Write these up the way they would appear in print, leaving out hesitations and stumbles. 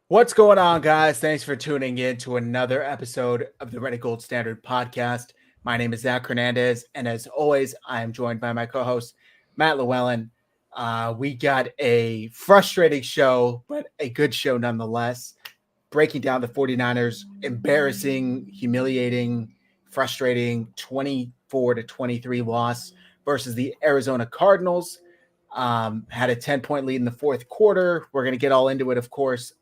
What's going on, guys? Thanks for tuning in to another episode of the Red Gold Standard podcast. My name is Zach Hernandez, and as always, I am joined by my co-host, Matt Llewellyn. We got a frustrating show, but a good show nonetheless, breaking down the 49ers' embarrassing, humiliating, frustrating 24-23 loss versus the Arizona Cardinals. Had a 10-point lead in the fourth quarter. We're going to get all into it, of course.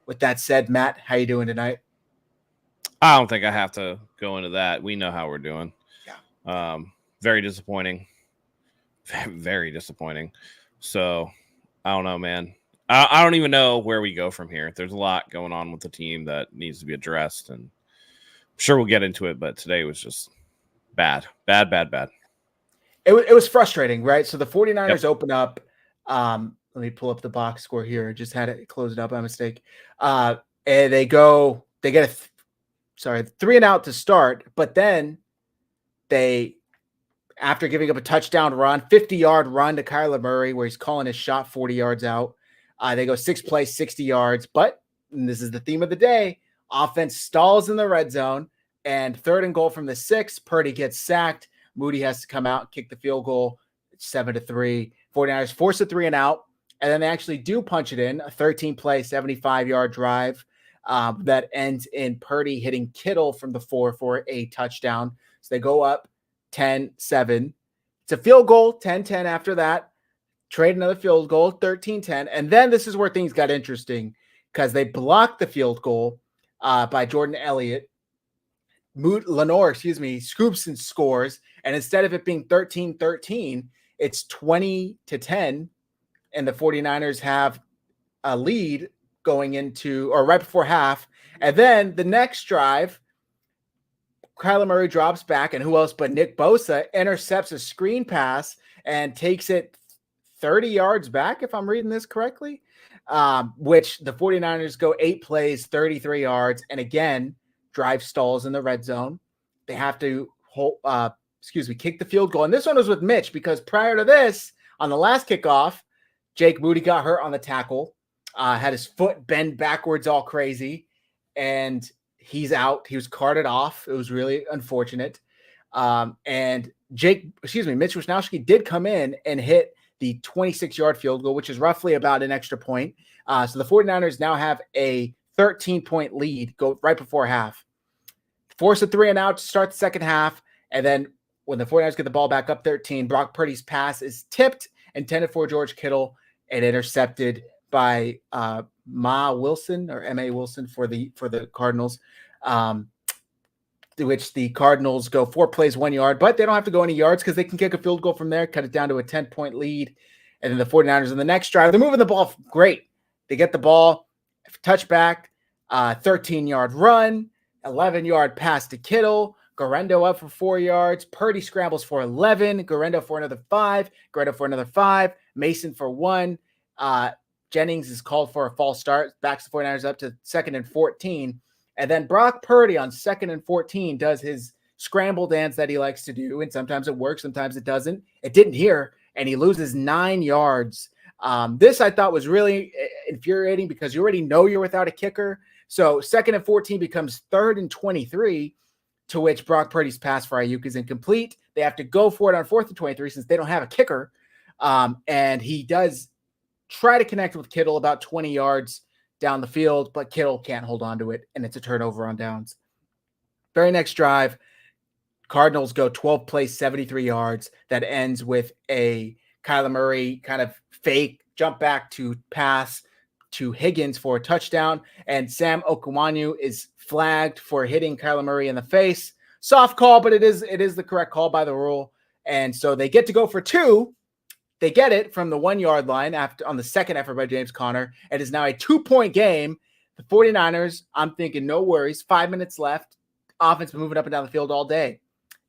With that said, Matt, how you doing tonight? I don't think I have to go into that. We know how we're doing. Yeah. Very disappointing. Very disappointing. So, I don't know, man. I don't even know where we go from here. There's a lot going on with the team that needs to be addressed, and I'm sure we'll get into it, but today was just bad. It was frustrating, right? So the 49ers open up. Let me pull up the box score here. Just had it closed up by mistake. And they get a 3 and out to start, but then they, after giving up a touchdown run, 50-yard run to Kyler Murray, where he's calling his shot 40 yards out. They go 6 plays, 60 yards, but this is the theme of the day. Offense stalls in the red zone, and 3rd and goal from the 6, Purdy gets sacked. Moody has to come out and kick the field goal. It's 7-3. 49ers force a 3 and out, and then they actually do punch it in, a 13-play, 75-yard drive that ends in Purdy hitting Kittle from the 4 for a touchdown. So they go up 10-7. It's a field goal, 10-10 after that. Trade another field goal, 13-10. And then this is where things got interesting because they blocked the field goal by Jordan Elliott. Lenore, scoops and scores. And instead of it being 13-13, it's 20-10. And the 49ers have a lead going into, or right before half. And then the next drive, Kyler Murray drops back, and who else but Nick Bosa intercepts a screen pass and takes it 30 yards back, if I'm reading this correctly, which the 49ers go 8 plays, 33 yards, and again, drive stalls in the red zone. They have to kick the field goal. And this one was with Mitch because prior to this, on the last kickoff, Jake Moody got hurt on the tackle, had his foot bend backwards all crazy, and he's out. He was carted off. It was really unfortunate. And Mitch Wisnowski did come in and hit the 26-yard field goal, which is roughly about an extra point. So the 49ers now have a 13-point lead go right before half. Force a 3 and out to start the second half. And then when the 49ers get the ball back up 13, Brock Purdy's pass is tipped, intended for George Kittle, and intercepted by Ma Wilson for the Cardinals, which the Cardinals go 4 plays, 1 yard, but they don't have to go any yards because they can kick a field goal from there, cut it down to a 10-point lead. And then the 49ers in the next drive, they're moving the ball great. They get the ball, touchback, 13-yard run, 11-yard pass to Kittle, Guerendo up for 4 yards, Purdy scrambles for 11, Guerendo for another 5, Guerendo for another 5, Mason for 1. Jennings is called for a false start, backs the 49ers up to 2nd and 14. And then Brock Purdy on 2nd and 14 does his scramble dance that he likes to do. And sometimes it works, sometimes it doesn't. It didn't here, and he loses 9 yards. This I thought was really infuriating because you already know you're without a kicker. So 2nd and 14 becomes 3rd and 23, to which Brock Purdy's pass for Ayuk is incomplete. They have to go for it on 4th and 23 since they don't have a kicker. And he does try to connect with Kittle about 20 yards down the field, but Kittle can't hold on to it, and it's a turnover on downs. Very next drive, Cardinals go 12 plays, 73 yards. That ends with a Kyler Murray kind of fake jump back to pass to Higgins for a touchdown, and Sam Okwuonu is flagged for hitting Kyler Murray in the face. Soft call, but it is the correct call by the rule. And so they get to go for 2. They get it from the 1-yard line after on the second effort by James Conner. It is now a 2-point game. The 49ers, I'm thinking, no worries. 5 minutes left. Offense moving up and down the field all day.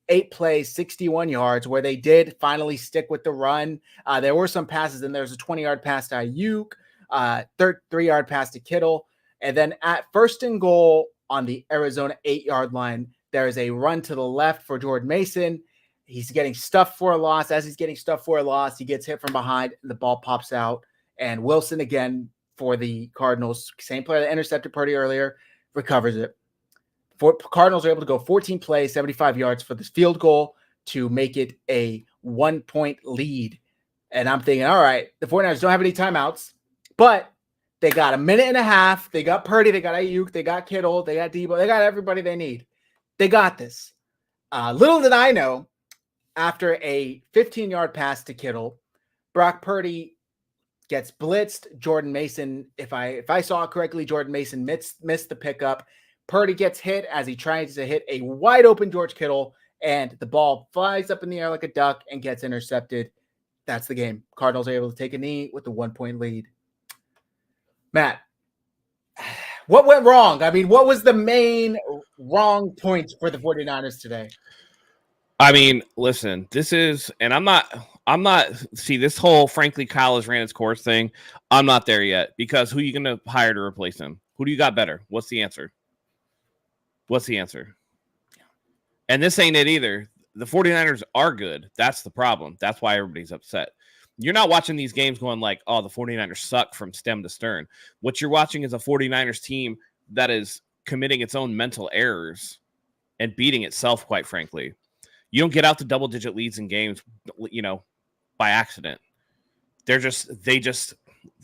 8 plays, 61 yards, where they did finally stick with the run. There were some passes, and there's a 20-yard pass to Ayuk, 3-yard pass to Kittle. And then at 1st and goal on the Arizona 8-yard line, there is a run to the left for Jordan Mason. He's getting stuffed for a loss. As he's getting stuffed for a loss, he gets hit from behind, and the ball pops out. And Wilson, again, for the Cardinals. Same player that intercepted Purdy earlier, recovers it. Cardinals are able to go 14 plays, 75 yards for this field goal to make it a 1-point lead. And I'm thinking, all right, the 49ers don't have any timeouts, but they got a minute and a half. They got Purdy, they got Ayuk, they got Kittle, they got Debo, they got everybody they need. They got this. Little did I know, after a 15-yard pass to Kittle, Brock Purdy gets blitzed. Jordan Mason, if I saw it correctly, Jordan Mason missed the pickup. Purdy gets hit as he tries to hit a wide open George Kittle, and the ball flies up in the air like a duck and gets intercepted. That's the game. Cardinals are able to take a knee with a 1-point lead. Matt, what went wrong? I mean, what was the main wrong point for the 49ers today? I mean, listen, this is, and I'm not, see, this whole, frankly, Kyle has ran its course thing. I'm not there yet, because who are you going to hire to replace him? Who do you got better? What's the answer? What's the answer? And this ain't it either. The 49ers are good. That's the problem. That's why everybody's upset. You're not watching these games going like, oh, the 49ers suck from stem to stern. What you're watching is a 49ers team that is committing its own mental errors and beating itself, quite frankly. You don't get out to double-digit leads in games, by accident. They just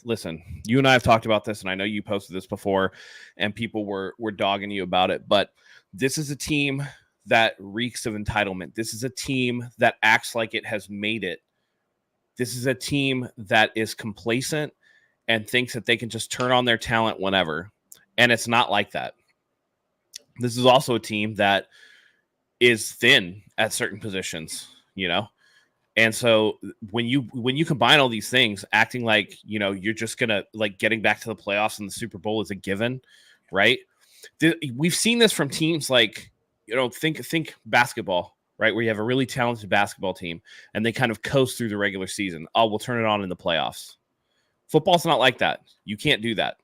listen, you and I have talked about this, and I know you posted this before, and people were dogging you about it, but this is a team that reeks of entitlement. This is a team that acts like it has made it. This is a team that is complacent and thinks that they can just turn on their talent whenever, and it's not like that. This is also a team that is thin at certain positions, And so when you combine all these things, acting like, you're just going to like getting back to the playoffs and the Super Bowl is a given, right? We've seen this from teams like, think basketball, right? Where you have a really talented basketball team and they kind of coast through the regular season. Oh, we'll turn it on in the playoffs. Football's not like that. You can't do that.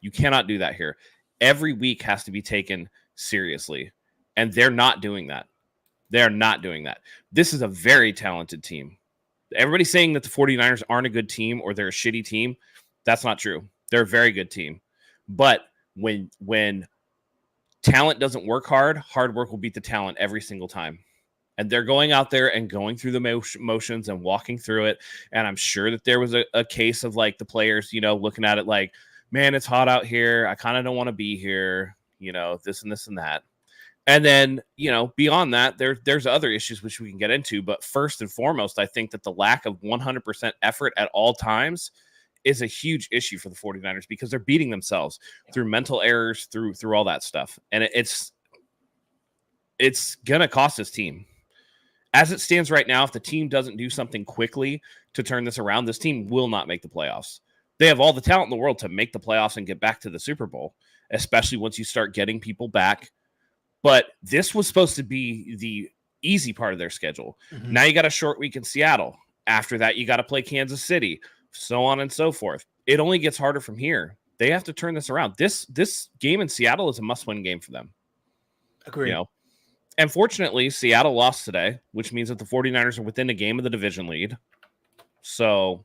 You cannot do that here. Every week has to be taken seriously. And they're not doing that. They're not doing that. This is a very talented team. Everybody's saying that the 49ers aren't a good team or they're a shitty team. That's not true. They're a very good team. But when talent doesn't work hard work will beat the talent every single time. And they're going out there and going through the motions and walking through it. And I'm sure that there was a case of like the players, looking at it like, man, it's hot out here. I kind of don't want to be here, this and this and that. And then, beyond that, there's other issues which we can get into. But first and foremost, I think that the lack of 100% effort at all times is a huge issue for the 49ers because they're beating themselves through mental errors, through all that stuff. And it's going to cost this team. As it stands right now, if the team doesn't do something quickly to turn this around, this team will not make the playoffs. They have all the talent in the world to make the playoffs and get back to the Super Bowl, especially once you start getting people back. But this was supposed to be the easy part of their schedule. Mm-hmm. Now you got a short week in Seattle. After that, you got to play Kansas City, so on and so forth. It only gets harder from here. They have to turn this around. This game in Seattle is a must-win game for them. Agreed. And fortunately, Seattle lost today, which means that the 49ers are within a game of the division lead. So,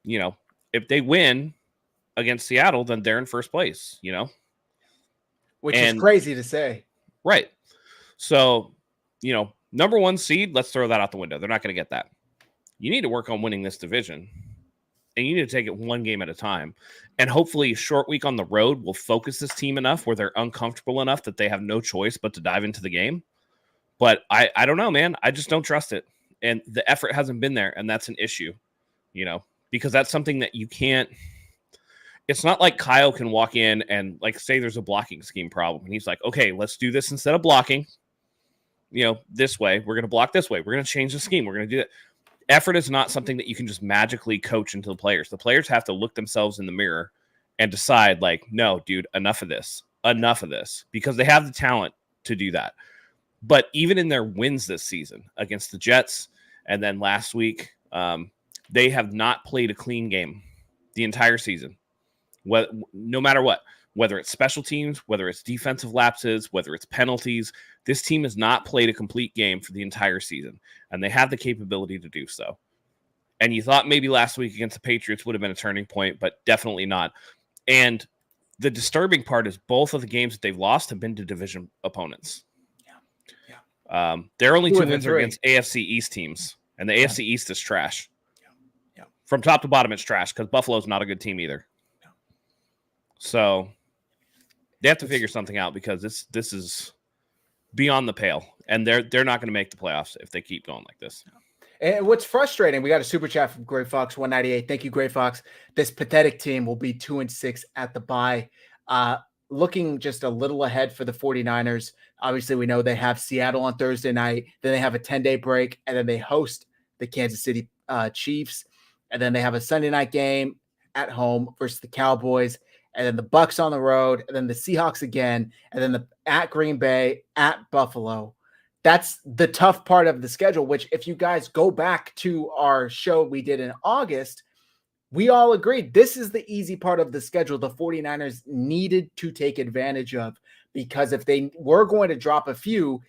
if they win against Seattle, then they're in first place, Which is crazy to say. Right. So, number one seed, let's throw that out the window. They're not going to get that. You need to work on winning this division. And you need to take it one game at a time. And hopefully a short week on the road will focus this team enough where they're uncomfortable enough that they have no choice but to dive into the game. But I don't know, man. I just don't trust it. And the effort hasn't been there. And that's an issue, because that's something that you can't. It's not like Kyle can walk in and like say there's a blocking scheme problem. And he's like, okay, let's do this instead of blocking, this way. We're going to block this way. We're going to change the scheme. We're going to do it. Effort is not something that you can just magically coach into the players. The players have to look themselves in the mirror and decide like, no, dude, enough of this, because they have the talent to do that. But even in their wins this season against the Jets and then last week, they have not played a clean game the entire season. No matter what, whether it's special teams, whether it's defensive lapses, whether it's penalties, this team has not played a complete game for the entire season, and they have the capability to do so. And you thought maybe last week against the Patriots would have been a turning point, but definitely not. And the disturbing part is both of the games that they've lost have been to division opponents. Yeah. Their only 2 of the wins are 3. against AFC East teams, and the AFC East is trash. Yeah. From top to bottom, it's trash because Buffalo's not a good team either. So they have to figure something out because this is beyond the pale, and they're not going to make the playoffs if they keep going like this. And what's frustrating, we got a super chat from Gray Fox 198. Thank you, Gray Fox. This pathetic team will be 2-6 at the bye. Looking just a little ahead for the 49ers. Obviously, we know they have Seattle on Thursday night. Then they have a 10-day break, and then they host the Kansas City Chiefs. And then they have a Sunday night game at home versus the Cowboys. And then the Bucks on the road, and then the Seahawks again, and then at Green Bay, at Buffalo. That's the tough part of the schedule, which if you guys go back to our show we did in August, we all agreed this is the easy part of the schedule the 49ers needed to take advantage of, because if they were going to drop a few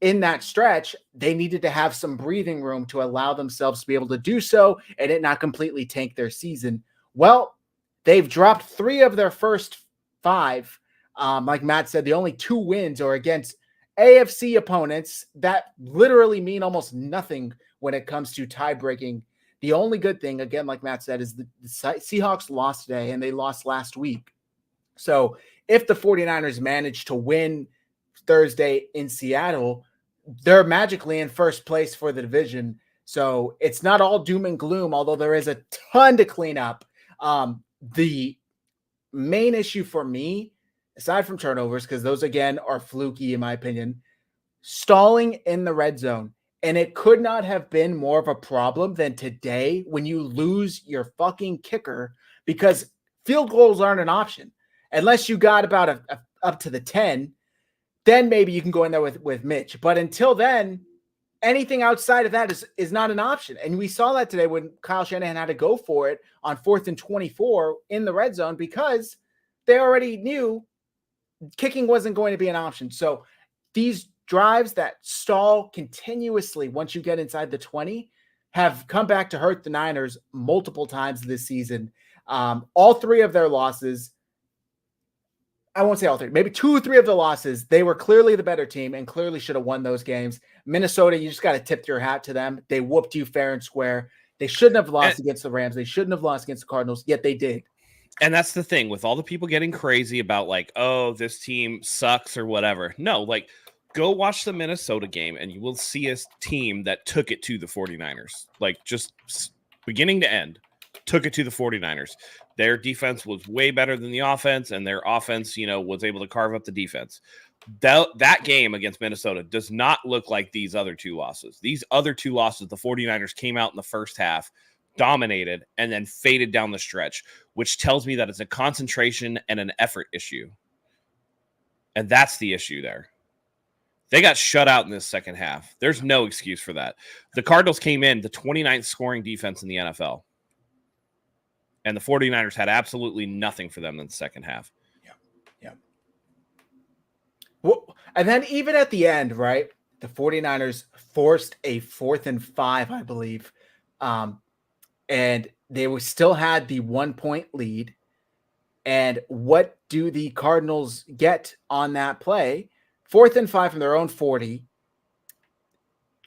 in that stretch, they needed to have some breathing room to allow themselves to be able to do so and it not completely tank their season. Well, they've dropped 3 of their first 5. Like Matt said, the only 2 wins are against AFC opponents that literally mean almost nothing when it comes to tie breaking. The only good thing, again, like Matt said, is the Seahawks lost today and they lost last week. So if the 49ers manage to win Thursday in Seattle, they're magically in first place for the division. So it's not all doom and gloom, although there is a ton to clean up. The main issue for me, aside from turnovers, because those, again, are fluky in my opinion, stalling in the red zone. And it could not have been more of a problem than today when you lose your fucking kicker, because field goals aren't an option. Unless you got about up to the 10, then maybe you can go in there with Mitch. But until then, anything outside of that is not an option. And we saw that today when Kyle Shanahan had to go for it on 4th and 24 in the red zone because they already knew kicking wasn't going to be an option. So these drives that stall continuously once you get inside the 20 have come back to hurt the Niners multiple times this season. All 3 of their losses, I won't say all 3, maybe 2 or 3 of the losses, they were clearly the better team and clearly should have won those games. Minnesota, you just got to tip your hat to them. They whooped you fair and square. They shouldn't have lost against the Rams. They shouldn't have lost against the Cardinals, yet they did. And that's the thing with all the people getting crazy about like, oh, this team sucks or whatever. No, like, go watch the Minnesota game and you will see a team that took it to the 49ers. Like, just beginning to end, took it to the 49ers. Their defense was way better than the offense, and their offense, was able to carve up the defense. That game against Minnesota does not look like these other 2 losses. These other 2 losses, the 49ers came out in the first half, dominated, and then faded down the stretch, which tells me that it's a concentration and an effort issue. And that's the issue there. They got shut out in this second half. There's no excuse for that. The Cardinals came in the 29th scoring defense in the NFL. And the 49ers had absolutely nothing for them in the second half. Yeah. Well, and then even at the end, right, the 49ers forced a 4th and 5, I believe. And they still had the 1-point lead. And what do the Cardinals get on that play? 4th and 5 from their own 40.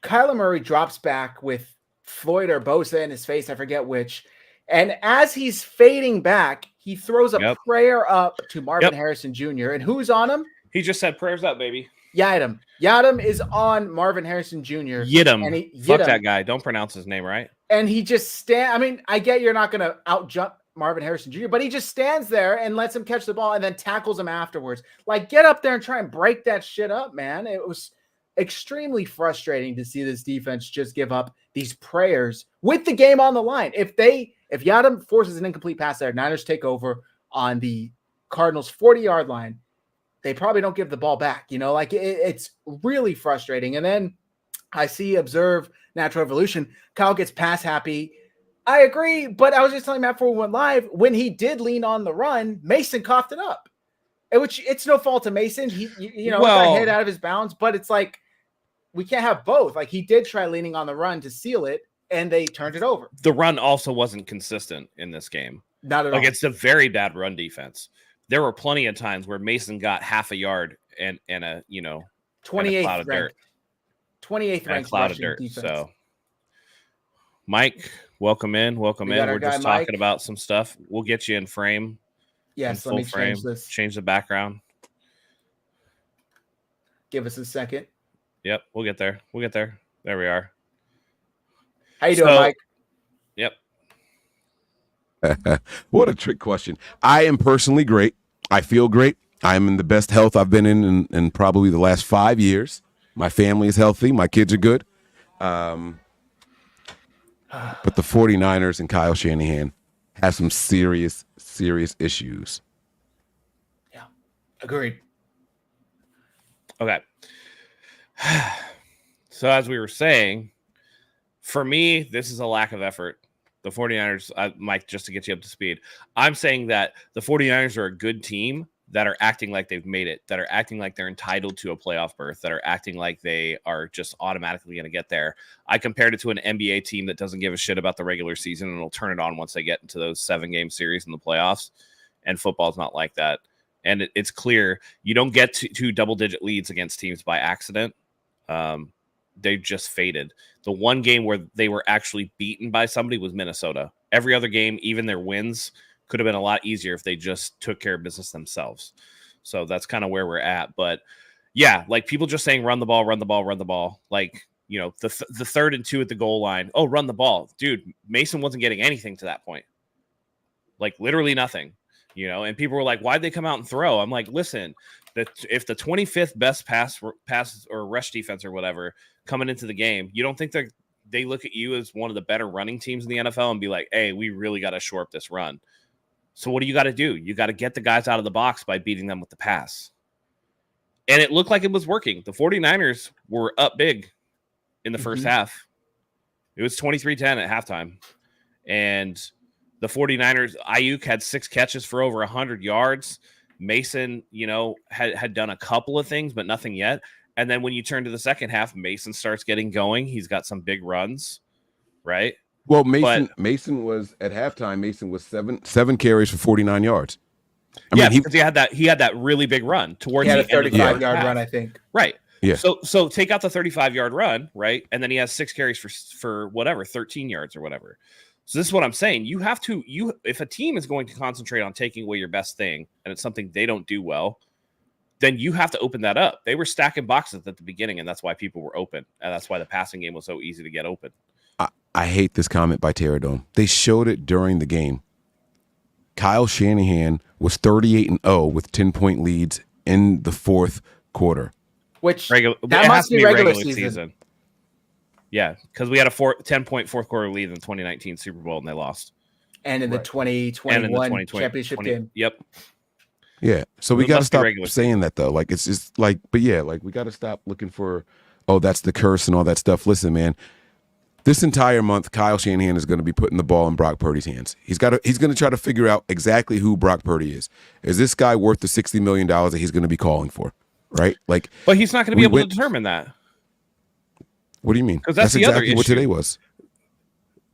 Kyler Murray drops back with Floyd or Bosa in his face, I forget which. And as he's fading back, he throws a prayer up to Marvin Harrison Jr. And who's on him? He just said, prayers up, baby. Yadam. Yadam is on Marvin Harrison Jr. Yidam. Fuck that guy. Don't pronounce his name right. And he just I get you're not going to out-jump Marvin Harrison Jr., but he just stands there and lets him catch the ball and then tackles him afterwards. Like, get up there and try and break that shit up, man. It was extremely frustrating to see this defense just give up these prayers with the game on the line. If Yadam forces an incomplete pass there, Niners take over on the Cardinals 40-yard line, they probably don't give the ball back. It's really frustrating. And then I see Observe Natural Evolution. Kyle gets pass happy. I agree, but I was just telling Matt before we went live, when he did lean on the run, Mason coughed it up. Which it's no fault of Mason. He got hit out of his bounds, but it's like we can't have both. Like, he did try leaning on the run to seal it, and they turned it over. The run also wasn't consistent in this game. Not at all. It's a very bad run defense. There were plenty of times where Mason got half a yard and a 28th ranked. 28th ranked cloud of dirt. Defense. So, Mike, welcome in. We're just talking about some stuff. We'll get you in frame. Yes, let me change this. Change the background. Give us a second. Yep, we'll get there. There we are. How you doing, Mike? Yep. What a trick question. I am personally great. I feel great. I'm in the best health I've been in probably the last 5 years. My family is healthy. My kids are good. But the 49ers and Kyle Shanahan have some serious issues. Yeah, agreed. Okay. So as we were saying, for me, this is a lack of effort. The 49ers, Mike, just to get you up to speed, I'm saying that the 49ers are a good team that are acting like they've made it, that are acting like they're entitled to a playoff berth, that are acting like they are just automatically going to get there. I compared it to an NBA team that doesn't give a shit about the regular season and will turn it on once they get into those 7-game series in the playoffs. And football's not like that. And it's clear you don't get to double-digit leads against teams by accident. They just faded. The one game where they were actually beaten by somebody was Minnesota. Every other game, even their wins, could have been a lot easier if they just took care of business themselves. So that's kind of where we're at. But yeah, like people just saying, run the ball. Like, the 3rd and 2 at the goal line. Oh, run the ball. Dude, Mason wasn't getting anything to that point. Like literally nothing, and people were like, why'd they come out and throw? I'm like, listen, if the 25th best pass or rush defense or whatever coming into the game, you don't think they look at you as one of the better running teams in the NFL and be like, hey, we really got to shore up this run. So what do you got to do? You got to get the guys out of the box by beating them with the pass. And it looked like it was working. The 49ers were up big in the first half. It was 23-10 at halftime. And the 49ers, Ayuk had 6 catches for over 100 yards. Mason, had done a couple of things, but nothing yet. And then when you turn to the second half, Mason starts getting going. He's got some big runs, right? Well, Mason was at halftime. Mason was seven carries for 49 yards. Because he had that really big run towards the 35-yard run, I think. Right. Yeah. So take out the 35-yard run, right? And then he has 6 carries for whatever, 13 yards or whatever. So this is what I'm saying. You have to, if a team is going to concentrate on taking away your best thing, and it's something they don't do well, then you have to open that up. They were stacking boxes at the beginning, and that's why people were open. And that's why the passing game was so easy to get open. I hate this comment by Terradome. They showed it during the game. Kyle Shanahan was 38-0 with 10-point leads in the 4th quarter. Which that must be regular season. Yeah, because we had a 10-point 4th quarter lead in the 2019 Super Bowl, and they lost. And in the 2021 championship game. Yep. Yeah, so we got to stop saying that, though. Like, it's just like, but yeah, like, we got to stop looking for, that's the curse and all that stuff. Listen, man, this entire month, Kyle Shanahan is going to be putting the ball in Brock Purdy's hands. He's going to try to figure out exactly who Brock Purdy is. Is this guy worth the $60 million that he's going to be calling for, right? Like, but he's not going to be able to determine that. What do you mean? Because that's the exactly other issue. What today was.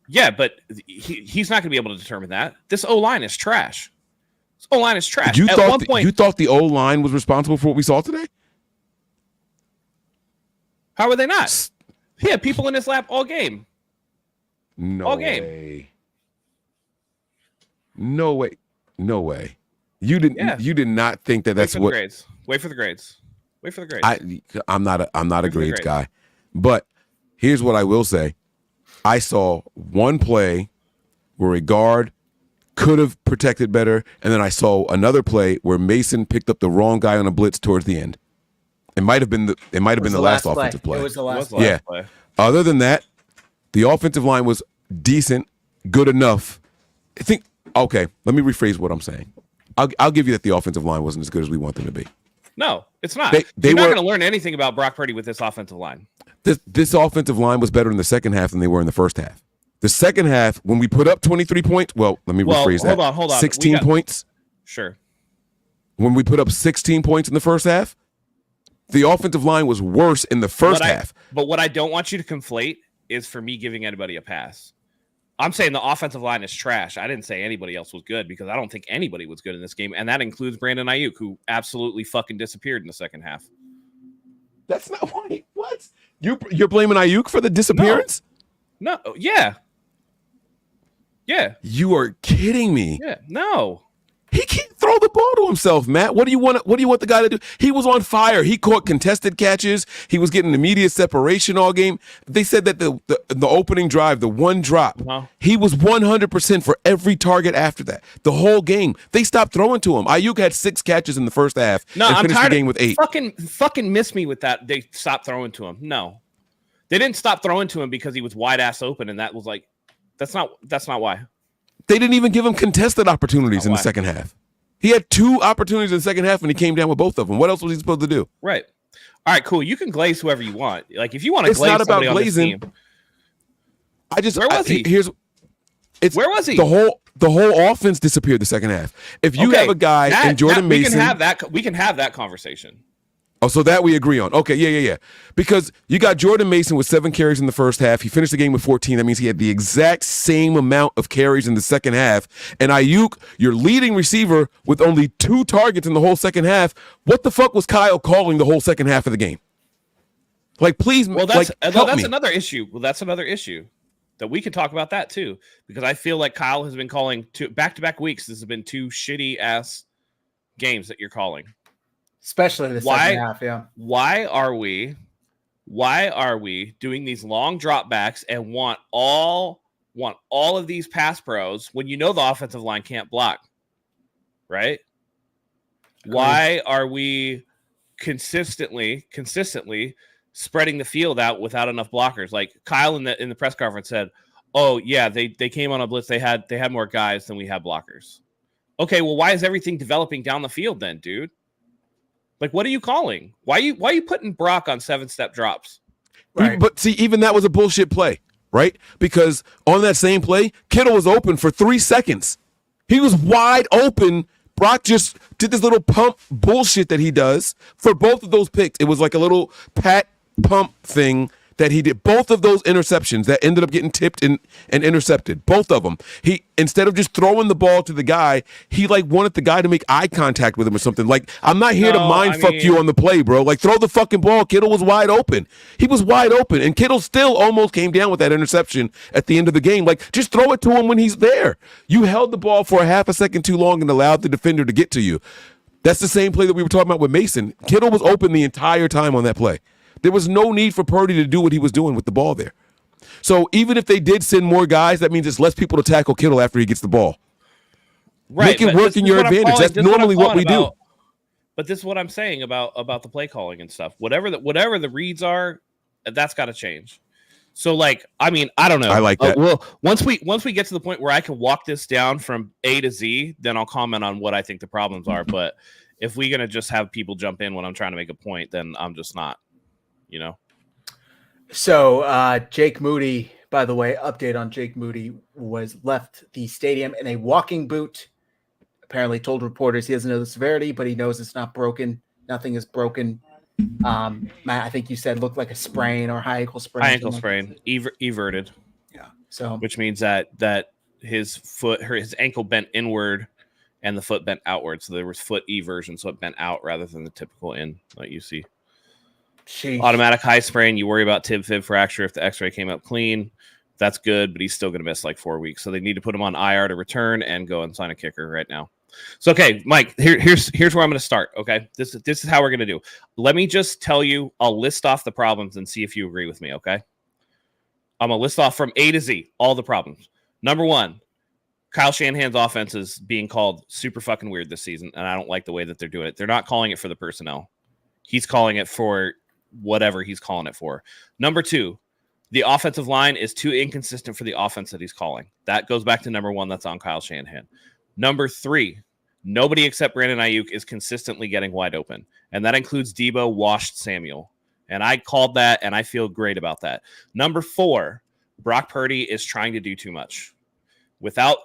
Yeah, but he's not going to be able to determine that. This O-line is trash. This O-line is trash. You thought the O-line was responsible for what we saw today? How were they not? He had people in his lap all game. No way. No way. No way. You didn't. Yeah. You did not think that's what. Grades. Wait for the grades. I'm not a grades guy, but here's what I will say. I saw one play where a guard could have protected better, and then I saw another play where Mason picked up the wrong guy on a blitz towards the end. It might have been the last offensive play. It was the last play. Yeah. Other than that, the offensive line was decent, good enough. Okay, let me rephrase what I'm saying. I'll give you that the offensive line wasn't as good as we want them to be. No, it's not. You're not going to learn anything about Brock Purdy with this offensive line. This offensive line was better in the second half than they were in the first half. The second half, when we put up 23 points, let me rephrase that. Hold on. 16 points. Sure. When we put up 16 points in the first half, the offensive line was worse in the first half. But what I don't want you to conflate is for me giving anybody a pass. I'm saying the offensive line is trash. I didn't say anybody else was good because I don't think anybody was good in this game. And that includes Brandon Ayuk, who absolutely fucking disappeared in the second half. That's not why. What? You're blaming Ayuk for the disappearance? No. Yeah. Yeah. You are kidding me. Yeah. No. He can't throw the ball to himself, Matt. What do you want the guy to do? He was on fire. He caught contested catches. He was getting immediate separation all game. They said that the opening drive, the one drop, he was 100% for every target after that. The whole game. They stopped throwing to him. Ayuk had 6 catches in the first half and finished the game with 8. Fucking miss me with that. They stopped throwing to him. No. They didn't stop throwing to him because he was wide ass open, and that was like that's not why. They didn't even give him contested opportunities in the second half. He had 2 opportunities in the second half, and he came down with both of them. What else was he supposed to do? Right. All right, cool. You can glaze whoever you want. Like, if you want to glaze somebody on this team. Where was he? Where was he? The whole offense disappeared the second half. If you have a guy in Jordan Mason. We can have that conversation. Oh, so that we agree on. Okay, yeah. Because you got Jordan Mason with 7 carries in the first half. He finished the game with 14. That means he had the exact same amount of carries in the second half. And Ayuk, your leading receiver, with only 2 targets in the whole second half. What the fuck was Kyle calling the whole second half of the game? Like, please, that's another issue. Well, that's another issue that we can talk about that too. Because I feel like Kyle has been calling back-to-back weeks. This has been 2 shitty-ass games that you're calling. Especially the second half, yeah. Why are we doing these long dropbacks and want all of these pass pros when you know the offensive line can't block? Right? Why are we consistently spreading the field out without enough blockers? Like Kyle in the press conference said, "Oh yeah, they came on a blitz. They had more guys than we had blockers." Okay, well, why is everything developing down the field then, dude? Like, what are you calling? Why are you putting Brock on 7-step drops? Right. But see, even that was a bullshit play, right? Because on that same play, Kittle was open for 3 seconds. He was wide open. Brock just did this little pump bullshit that he does for both of those picks. It was like a little pat pump thing that he did. Both of those interceptions that ended up getting tipped and intercepted. Both of them. He, instead of just throwing the ball to the guy, he like wanted the guy to make eye contact with him or something. Like, I'm not here to fuck you on the play, bro. Like, throw the fucking ball. Kittle was wide open. He was wide open. And Kittle still almost came down with that interception at the end of the game. Like, just throw it to him when he's there. You held the ball for a half a second too long and allowed the defender to get to you. That's the same play that we were talking about with Mason. Kittle was open the entire time on that play. There was no need for Purdy to do what he was doing with the ball there. So even if they did send more guys, that means it's less people to tackle Kittle after he gets the ball. Right, make it work in your advantage. That's normally what we do. But this is what I'm saying about the play calling and stuff. Whatever the reads are, that's got to change. So, like, I mean, I don't know. I like that. Well, once we get to the point where I can walk this down from A to Z, then I'll comment on what I think the problems are. But if we're gonna just have people jump in when I'm trying to make a point, then I'm just not. You know. So Jake Moody, by the way, update on Jake Moody, was left the stadium in a walking boot. Apparently told reporters he doesn't know the severity, but he knows it's not broken. Nothing is broken. Matt, I think you said looked like a sprain or high ankle sprain. High ankle sprain, everted. Yeah. So which means that his ankle bent inward and the foot bent outward. So there was foot eversion, so it bent out rather than the typical in that you see. Sheesh. Automatic high sprain. You worry about tib-fib fracture if the x-ray came up clean. That's good, but he's still going to miss like 4 weeks. So they need to put him on IR to return and go and sign a kicker right now. So, okay, Mike, here's where I'm going to start, okay? This is how we're going to do. Let me just tell you, I'll list off the problems and see if you agree with me, okay? I'm going to list off from A to Z, all the problems. Number 1, Kyle Shanahan's offense is being called super fucking weird this season, and I don't like the way that they're doing it. They're not calling it for the personnel. He's calling it for whatever he's calling it for. Number 2, the offensive line is too inconsistent for the offense that he's calling. That goes back to number 1. That's on Kyle Shanahan. Number 3, nobody except Brandon Ayuk is consistently getting wide open. And that includes Debo, Washed, Samuel. And I called that, and I feel great about that. Number 4, Brock Purdy is trying to do too much. Without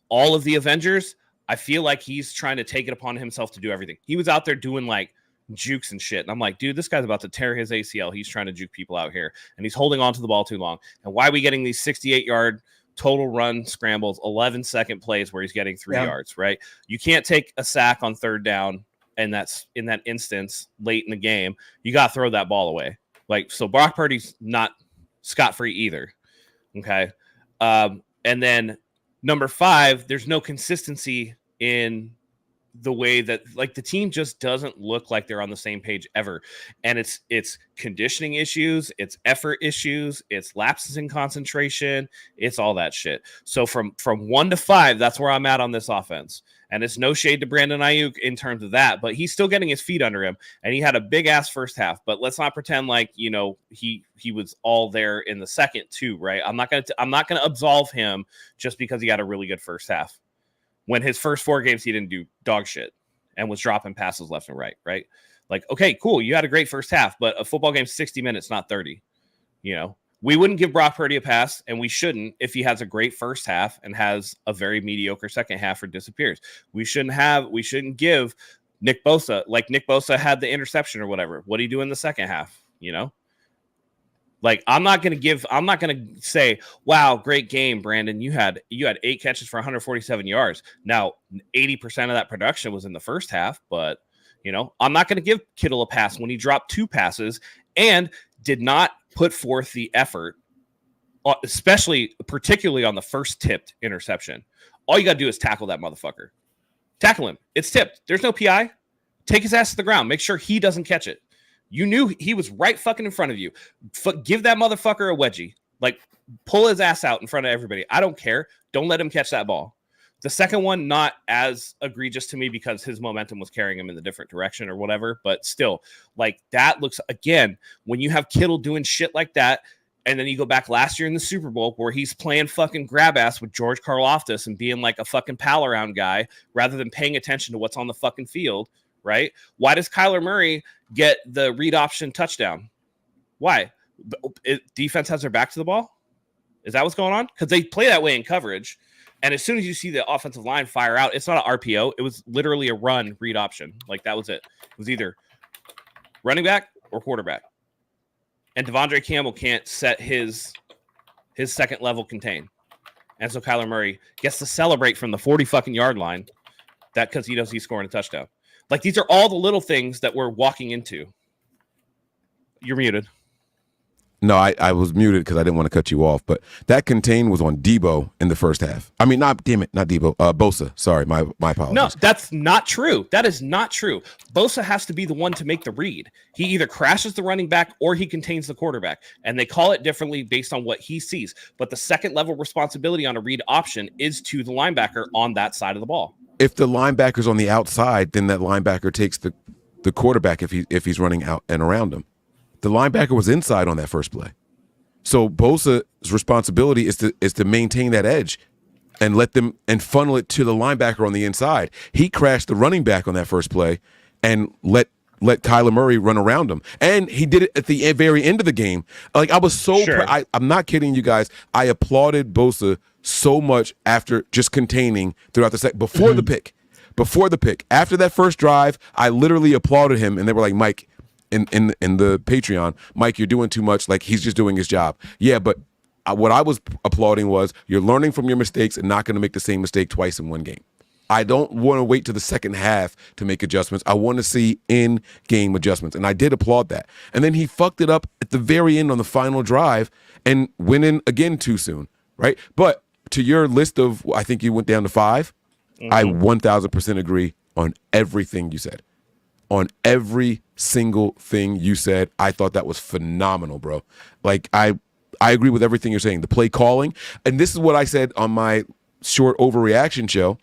all of the Avengers, I feel like he's trying to take it upon himself to do everything. He was out there doing like jukes and shit. And I'm like, dude, this guy's about to tear his ACL. He's trying to juke people out here, and he's holding on to the ball too long. And why are we getting these 68-yard total run scrambles, 11-second plays where he's getting 3 yards, right? You can't take a sack on third down, and that's in that instance late in the game. You got to throw that ball away. Like, so Brock Purdy's not scot-free either. Okay. And then number 5, there's no consistency in the way that, like, the team just doesn't look like they're on the same page ever. And it's conditioning issues, it's effort issues, it's lapses in concentration, it's all that shit. So from 1 to 5, that's where I'm at on this offense. And it's no shade to Brandon Ayuk in terms of that, but he's still getting his feet under him, and he had a big ass first half. But let's not pretend like, you know, he was all there in the second too, right? I'm not gonna absolve him just because he had a really good first half, when his first 4 games he didn't do dog shit and was dropping passes left and right, right? Like, okay, cool, you had a great first half, but a football game's 60 minutes, not 30. You know, we wouldn't give Brock Purdy a pass, and we shouldn't if he has a great first half and has a very mediocre second half or disappears. We shouldn't give Nick Bosa, like Nick Bosa had the interception or whatever. What do you do in the second half? You know? Like, I'm not going to say, wow, great game, Brandon. You had 8 catches for 147 yards. Now, 80% of that production was in the first half, but, you know, I'm not going to give Kittle a pass when he dropped 2 passes and did not put forth the effort, particularly on the first tipped interception. All you got to do is tackle that motherfucker. Tackle him. It's tipped. There's no PI. Take his ass to the ground. Make sure he doesn't catch it. You knew he was right fucking in front of you. Give that motherfucker a wedgie. Like, pull his ass out in front of everybody. I don't care. Don't let him catch that ball. The second one, not as egregious to me because his momentum was carrying him in the different direction or whatever. But still, like, that looks, again, when you have Kittle doing shit like that, and then you go back last year in the Super Bowl where he's playing fucking grab ass with George Karlaftis and being like a fucking pal around guy rather than paying attention to what's on the fucking field, right? Why does Kyler Murray get the read option touchdown? Why? Defense has their back to the ball? Is that what's going on? Because they play that way in coverage. And as soon as you see the offensive line fire out, it's not an RPO. It was literally a run read option. Like, that was it. It was either running back or quarterback. And Devondre Campbell can't set his second level contain. And so Kyler Murray gets to celebrate from the 40 fucking yard line that because he knows he's scoring a touchdown. Like, these are all the little things that we're walking into. You're muted. No, I was muted because I didn't want to cut you off, but that contain was on Debo in the first half. I mean, not Debo, Bosa. Sorry, my apologies. No, that's not true. That is not true. Bosa has to be the one to make the read. He either crashes the running back or he contains the quarterback, and they call it differently based on what he sees. But the second level responsibility on a read option is to the linebacker on that side of the ball. If the linebacker's on the outside, then that linebacker takes the quarterback if he's running out and around him. The linebacker was inside on that first play. So Bosa's responsibility is to maintain that edge and let them and funnel it to the linebacker on the inside. He crashed the running back on that first play and let Kyler Murray run around him. And he did it at the very end of the game. Like, I was so sure. I'm not kidding you guys. I applauded Bosa so much after just containing throughout the set before the pick. Before the pick. After that first drive, I literally applauded him, and they were like, Mike, in the Patreon, Mike, you're doing too much. Like, he's just doing his job. Yeah, but what I was applauding was you're learning from your mistakes and not going to make the same mistake twice in one game. I don't want to wait to the second half to make adjustments. I want to see in-game adjustments, and I did applaud that. And then he fucked it up at the very end on the final drive and went in again too soon, right? But to your list of, I think you went down to 5, I 1,000% agree on everything you said. On every single thing you said, I thought that was phenomenal, bro. Like, I agree with everything you're saying. The play calling, and this is what I said on my short overreaction show.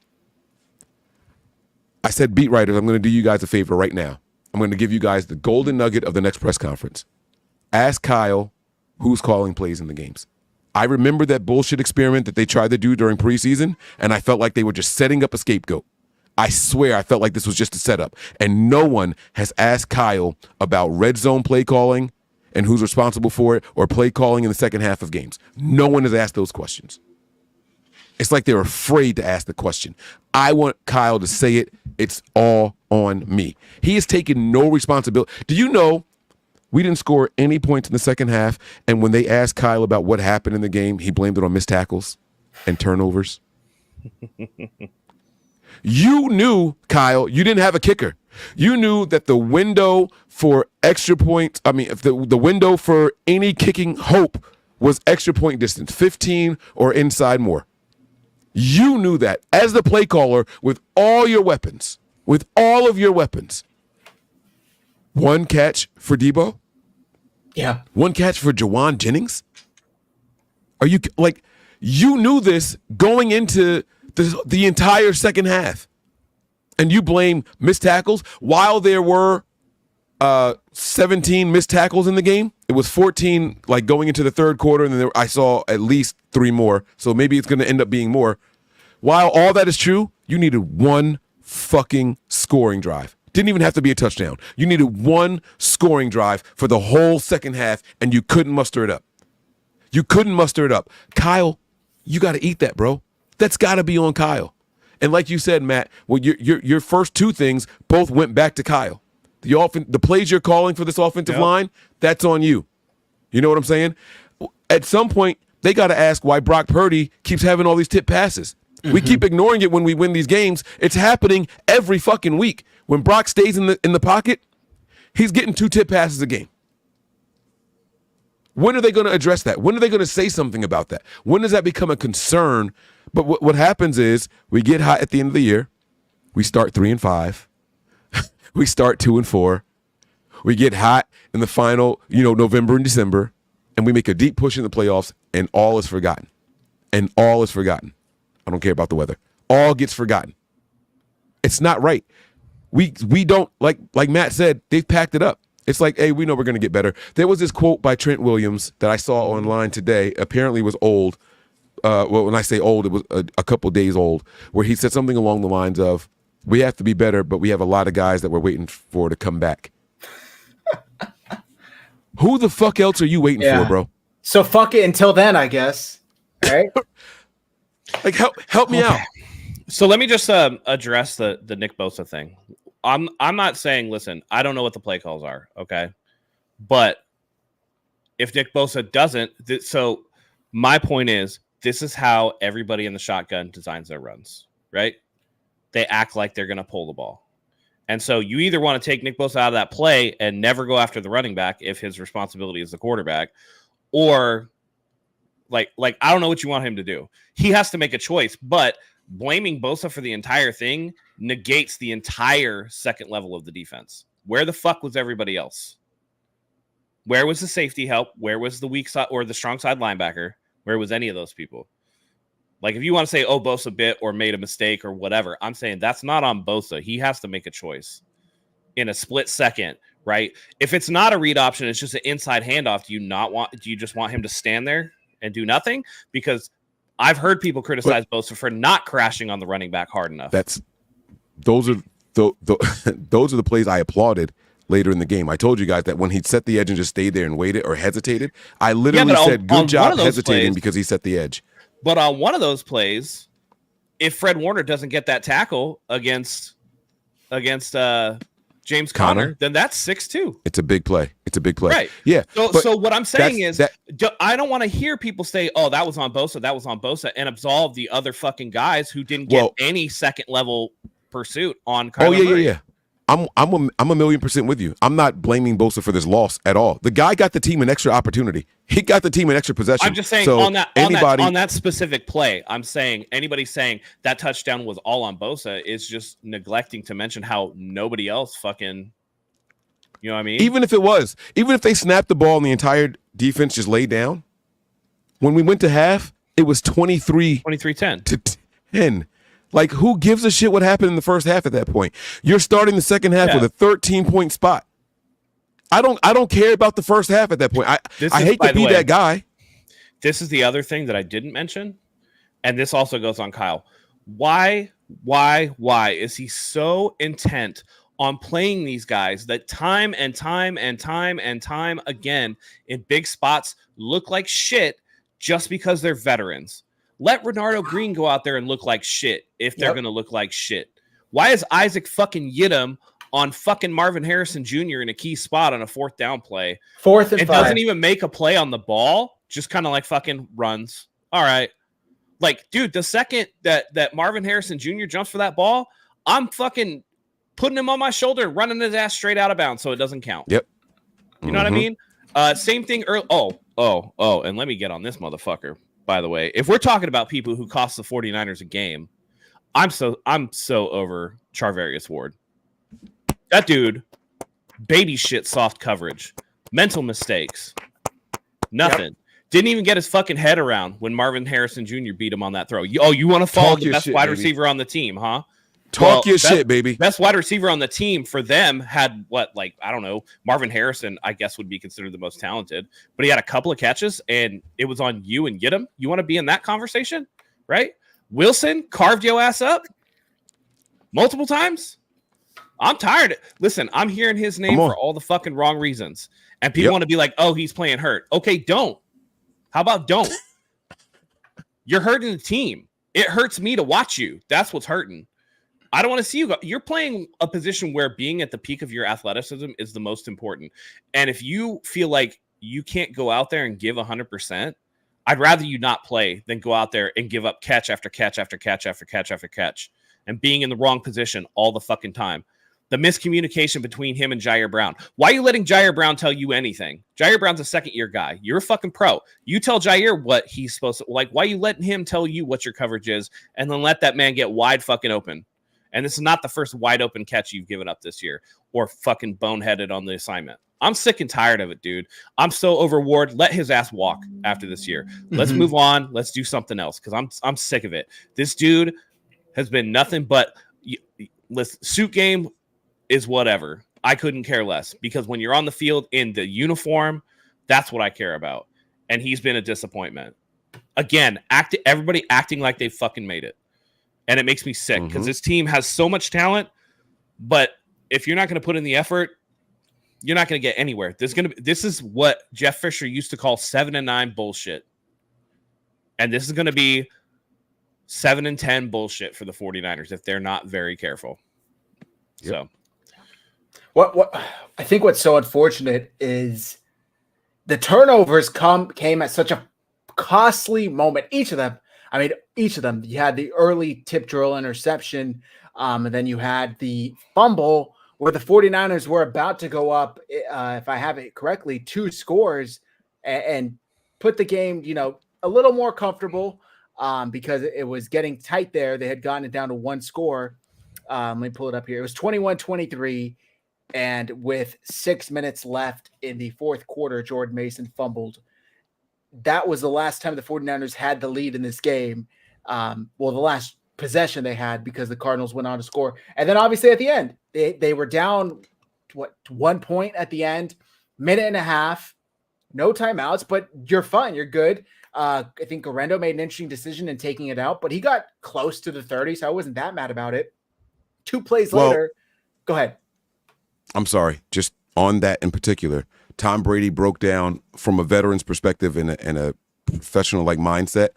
I said, beat writers, I'm going to do you guys a favor right now. I'm going to give you guys the golden nugget of the next press conference. Ask Kyle who's calling plays in the games. I remember that bullshit experiment that they tried to do during preseason, and I felt like they were just setting up a scapegoat. I swear I felt like this was just a setup. And no one has asked Kyle about red zone play calling and who's responsible for it, or play calling in the second half of games. No one has asked those questions. It's like they're afraid to ask the question. I want Kyle to say it. It's all on me. He has taken no responsibility. Do you know we didn't score any points in the second half, and when they asked Kyle about what happened in the game, he blamed it on missed tackles and turnovers? You knew, Kyle, you didn't have a kicker. You knew that the window for extra points, if the window for any kicking hope was extra point distance, 15 or inside more. You knew that as the play caller with all your weapons, with all of your weapons. One catch for Debo? Yeah. One catch for Jawan Jennings? Are you like, you knew this going into the entire second half, and you blame missed tackles while there were 17 missed tackles in the game. It was 14 like going into the third quarter, and then I saw at least 3 more, so maybe it's going to end up being more. While all that is true, you needed one fucking scoring drive. Didn't even have to be a touchdown. You needed one scoring drive for the whole second half, and you couldn't muster it up. You couldn't muster it up. Kyle, you got to eat that, bro. That's got to be on Kyle. And like you said, Matt, well, your first 2 things both went back to Kyle. The plays you're calling for this offensive line, that's on you. You know what I'm saying? At some point, they got to ask why Brock Purdy keeps having all these tip passes. Mm-hmm. We keep ignoring it when we win these games. It's happening every fucking week. When Brock stays in the pocket, he's getting 2 tip passes a game. When are they going to address that? When are they going to say something about that? When does that become a concern? But what happens is we get hot at the end of the year. We start 3-5. We start 2-4. We get hot in the final, November and December, and we make a deep push in the playoffs, and all is forgotten. And all is forgotten. I don't care about the weather. All gets forgotten. It's not right. We don't, like Matt said, they've packed it up. It's like, hey, we know we're going to get better. There was this quote by Trent Williams that I saw online today. Apparently it was old. Well, when I say old, it was a couple days old, where he said something along the lines of, we have to be better, but we have a lot of guys that we're waiting for to come back. Who the fuck else are you waiting for, bro? So fuck it until then, I guess. Right? Like, help me out. So let me just address the Nick Bosa thing. I'm not saying, listen, I don't know what the play calls are, okay? But if Nick Bosa doesn't, so my point is, this is how everybody in the shotgun designs their runs, right? They act like they're going to pull the ball. And so you either want to take Nick Bosa out of that play and never go after the running back if his responsibility is the quarterback, or like I don't know what you want him to do. He has to make a choice, but blaming Bosa for the entire thing negates the entire second level of the defense. Where the fuck was everybody else? Where was the safety help? Where was the weak side or the strong side linebacker? Where was any of those people? Like, if you want to say, oh, Bosa bit or made a mistake or whatever, I'm saying that's not on Bosa. He has to make a choice in a split second, right? If it's not a read option, it's just an inside handoff. Do you just want him to stand there and do nothing? Because I've heard people criticize Bosa for not crashing on the running back hard enough. Those are the plays I applauded later in the game. I told you guys that when he set the edge and just stayed there and waited or hesitated, I literally said, good job hesitating because he set the edge. But on one of those plays, if Fred Warner doesn't get that tackle against James Conner, then that's 6-2. It's a big play. Right. Yeah. So what I'm saying is I don't want to hear people say, oh, that was on Bosa, and absolve the other fucking guys who didn't get any second level pursuit on Kyler Murray. Yeah. I'm 1,000,000% with you. I'm not blaming Bosa for this loss at all. The guy got the team an extra opportunity. He got the team an extra possession. I'm just saying on that specific play, I'm saying anybody saying that touchdown was all on Bosa is just neglecting to mention how nobody else fucking, you know what I mean? Even if they snapped the ball and the entire defense just laid down, when we went to half, it was 23-10 to 10. Like, who gives a shit what happened in the first half at that point? You're starting the second half with a 13-point spot. I don't care about the first half at that point. I hate to be that guy. This is the other thing that I didn't mention, and this also goes on Kyle. Why is he so intent on playing these guys that time and time again in big spots look like shit just because they're veterans? Let Renardo Green go out there and look like shit if they're going to look like shit. Why is Isaac fucking Yiddom on fucking Marvin Harrison Jr. in a key spot on a 4th down play? 4th and 5. Doesn't even make a play on the ball, just kind of like fucking runs. All right. Like, dude, the second that Marvin Harrison Jr. jumps for that ball, I'm fucking putting him on my shoulder and running his ass straight out of bounds so it doesn't count. Yep. You know what I mean? Same thing. And let me get on this motherfucker, by the way. If we're talking about people who cost the 49ers a game, I'm so over Charvarius Ward. That dude, baby shit, soft coverage, mental mistakes, nothing. Yep. Didn't even get his fucking head around when Marvin Harrison Jr. beat him on that throw. You want to follow the best wide receiver on the team, huh? Talk your shit, baby. Best wide receiver on the team for them had I don't know. Marvin Harrison, I guess, would be considered the most talented, but he had a couple of catches, and it was on you and Yiddom. You want to be in that conversation, right? Wilson carved your ass up multiple times. I'm tired. Listen, I'm hearing his name for all the fucking wrong reasons, and people want to be like, "Oh, he's playing hurt." Okay, don't. How about don't? You're hurting the team. It hurts me to watch you. That's what's hurting. I don't want to see you go. You're playing a position where being at the peak of your athleticism is the most important. And if you feel like you can't go out there and give 100%, I'd rather you not play than go out there and give up catch after catch after catch after catch after catch and being in the wrong position all the fucking time. The miscommunication between him and Jair Brown. Why are you letting Jair Brown tell you anything? Jair Brown's a second-year guy. You're a fucking pro. You tell Jair what he's supposed to, like, why are you letting him tell you what your coverage is and then let that man get wide fucking open? And this is not the first wide open catch you've given up this year or fucking boneheaded on the assignment. I'm sick and tired of it, dude. I'm so over Ward. Let his ass walk after this year. Let's move on. Let's do something else because I'm sick of it. This dude has been nothing but suit game is whatever. I couldn't care less because when you're on the field in the uniform, that's what I care about. And he's been a disappointment. Again, everybody acting like they fucking made it. And it makes me sick because this team has so much talent, but if you're not going to put in the effort, you're not going to get anywhere. This is what Jeff Fisher used to call 7-9 bullshit. And this is going to be 7-10 bullshit for the 49ers if they're not very careful. Yep. So what I think what's so unfortunate is the turnovers came at such a costly moment. Each of them. You had the early tip drill interception, and then you had the fumble where the 49ers were about to go up, if I have it correctly, 2 scores and put the game, a little more comfortable because it was getting tight there. They had gotten it down to 1 score. Let me pull it up here. It was 21-23, and with 6 minutes left in the fourth quarter, Jordan Mason fumbled. That was the last time the 49ers had the lead in this game. The last possession they had because the Cardinals went on to score. And then obviously at the end, they were down 1 point at the end, minute and a half, no timeouts, but you're fine. You're good. I think Garendo made an interesting decision in taking it out, but he got close to the 30, so I wasn't that mad about it. 2 plays later. Go ahead. I'm sorry. Just on that in particular, Tom Brady broke down from a veteran's perspective and a professional mindset.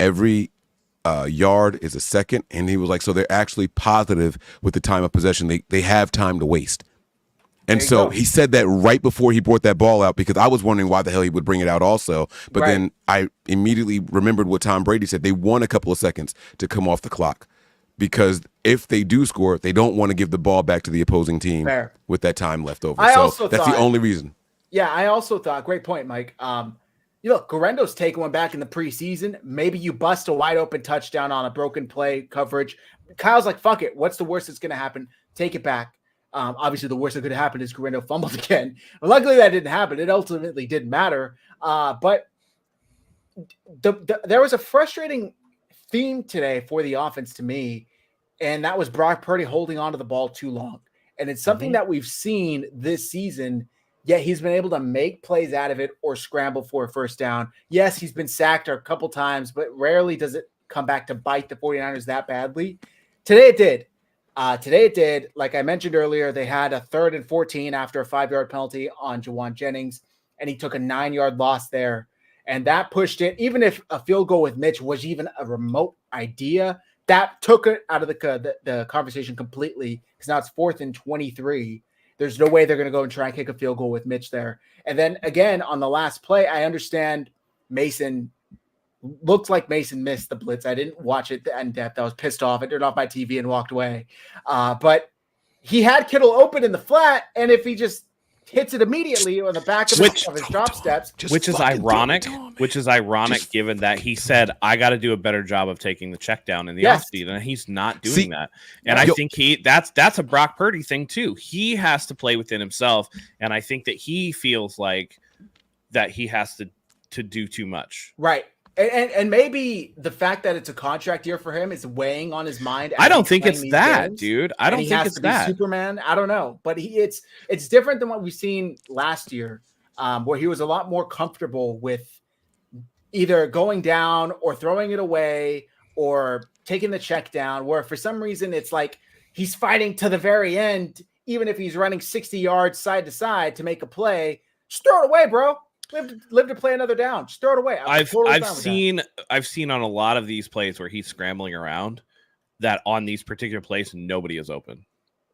Every yard is a second, and he was like, so they're actually positive with the time of possession. They have time to waste. And so he said that right before he brought that ball out because I was wondering why the hell he would bring it out also. But then I immediately remembered what Tom Brady said. They want a couple of seconds to come off the clock because if they do score, they don't want to give the ball back to the opposing team with that time left over. So that's the only reason. Yeah, I also thought, great point, Mike. Garendo's taken one back in the preseason. Maybe you bust a wide open touchdown on a broken play coverage. Kyle's like, fuck it. What's the worst that's going to happen? Take it back. Obviously, the worst that could happen is Garendo fumbled again. But luckily, that didn't happen. It ultimately didn't matter. But there was a frustrating theme today for the offense to me, and that was Brock Purdy holding on to the ball too long. And it's something that we've seen this season. Yet he's been able to make plays out of it or scramble for a first down. Yes, he's been sacked a couple times, but rarely does it come back to bite the 49ers that badly. Today it did. Like I mentioned earlier, they had a 3rd and 14 after a 5-yard penalty on Jawan Jennings, and he took a 9-yard loss there. And that pushed it. Even if a field goal with Mitch was even a remote idea, that took it out of the conversation completely, because now it's 4th and 23. There's no way they're going to go and try and kick a field goal with Mitch there. And then again, on the last play, I understand Mason looked like Mason missed the blitz. I didn't watch it in depth. I was pissed off. I turned off my TV and walked away. But he had Kittle open in the flat, and if he just hits it immediately on the back of his drop steps, which is ironic. Given that he said, "I got to do a better job of taking the check down in the offseason," and he's not doing that. And I think that's a Brock Purdy thing too. He has to play within himself, and I think that he feels like that he has to do too much. Right. And maybe the fact that it's a contract year for him is weighing on his mind. I don't think it's that, dude. I don't think it's that. Superman. I don't know, but it's different than what we've seen last year, where he was a lot more comfortable with either going down or throwing it away or taking the check down. Where for some reason it's like he's fighting to the very end, even if he's running 60 yards side to side to make a play. Just throw it away, bro. Live to play another down. Just throw it away. I've seen on a lot of these plays where he's scrambling around that on these particular plays nobody is open.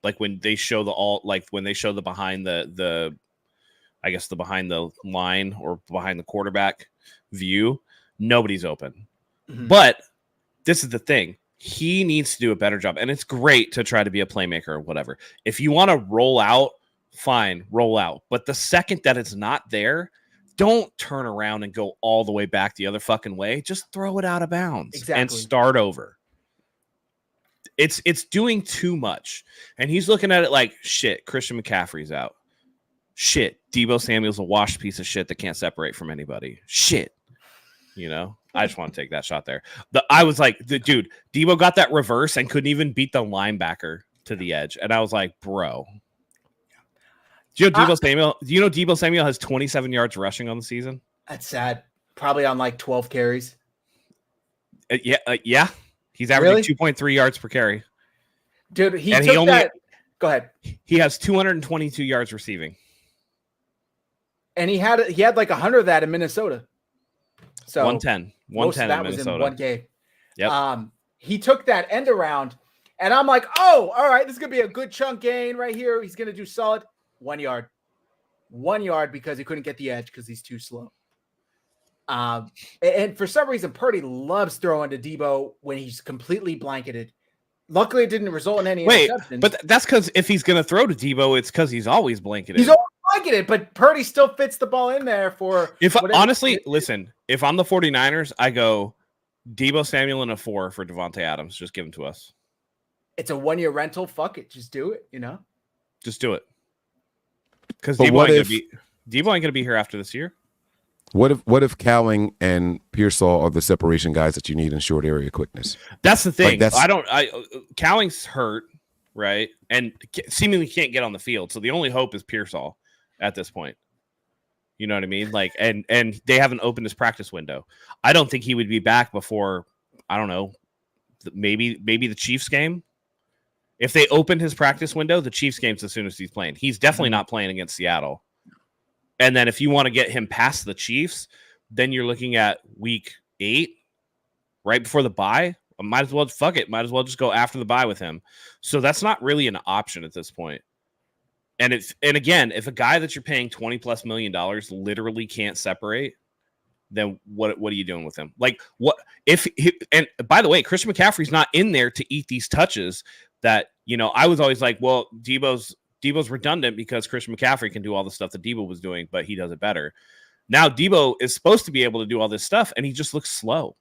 Like when they show the behind the I guess the behind the line or behind the quarterback view, nobody's open. Mm-hmm. But this is the thing. He needs to do a better job. And it's great to try to be a playmaker or whatever. If you want to roll out, fine, roll out. But the second that it's not there, don't turn around and go all the way back the other fucking way. Just throw it out of bounds and start over. It's doing too much. And he's looking at it like, shit, Christian McCaffrey's out. Shit, Deebo Samuel's a washed piece of shit that can't separate from anybody. Shit. I just want to take that shot there. I was like, dude, Deebo got that reverse and couldn't even beat the linebacker to the edge. And I was like, bro. Do you know Deebo Samuel has 27 yards rushing on the season? That's sad. Probably on like 12 carries. Yeah. He's averaging 2.3 yards per carry. Dude, Go ahead. He has 222 yards receiving. And he had like 100 of that in Minnesota. So 110 in Minnesota. In one game. Yep. He took that end around, and I'm like, oh, all right, this is gonna be a good chunk gain right here. He's gonna do solid. 1 yard. 1 yard because he couldn't get the edge because he's too slow. And for some reason, Purdy loves throwing to Deebo when he's completely blanketed. Luckily, it didn't result in any interceptions. But that's because if he's going to throw to Deebo, it's because he's always blanketed. He's always blanketed, but Purdy still fits the ball in there for. Listen, if I'm the 49ers, I go Deebo Samuel and a 4 for Devontae Adams. Just give him to us. It's a 1 year rental. Fuck it. Just do it, Just do it. Because Deebo ain't going to be here after this year. What if Cowling and Pearsall are the separation guys that you need in short area quickness? That's the thing. Cowling's hurt, right? And seemingly can't get on the field. So the only hope is Pearsall at this point. You know what I mean? Like, and they haven't opened his practice window. I don't think he would be back before, I don't know, maybe the Chiefs game. If they opened his practice window, the Chiefs game's as soon as he's playing. He's definitely not playing against Seattle. And then if you want to get him past the Chiefs, then you're looking at week 8, right before the bye. Might as well just go after the bye with him. So that's not really an option at this point. And again, if a guy that you're paying $20+ million literally can't separate, then what are you doing with him? Like, what if and by the way, Christian McCaffrey's not in there to eat these touches that, I was always like, well, Deebo's redundant because Christian McCaffrey can do all the stuff that Deebo was doing, but he does it better. Now Deebo is supposed to be able to do all this stuff, and he just looks slow.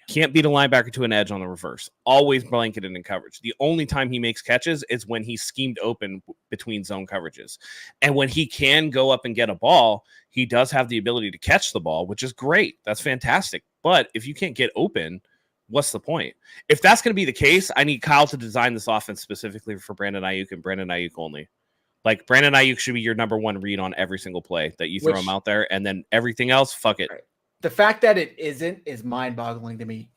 Can't beat a linebacker to an edge on the reverse. Always blanketed in coverage. The only time he makes catches is when he's schemed open between zone coverages. And when he can go up and get a ball, he does have the ability to catch the ball, which is great. That's fantastic. But if you can't get open, what's the point? If that's going to be the case, I need Kyle to design this offense specifically for Brandon Ayuk and Brandon Ayuk only. Like, Brandon Ayuk should be your number one read on every single play that you throw him out there, and then everything else, fuck it. Right. The fact that it isn't is mind-boggling to me.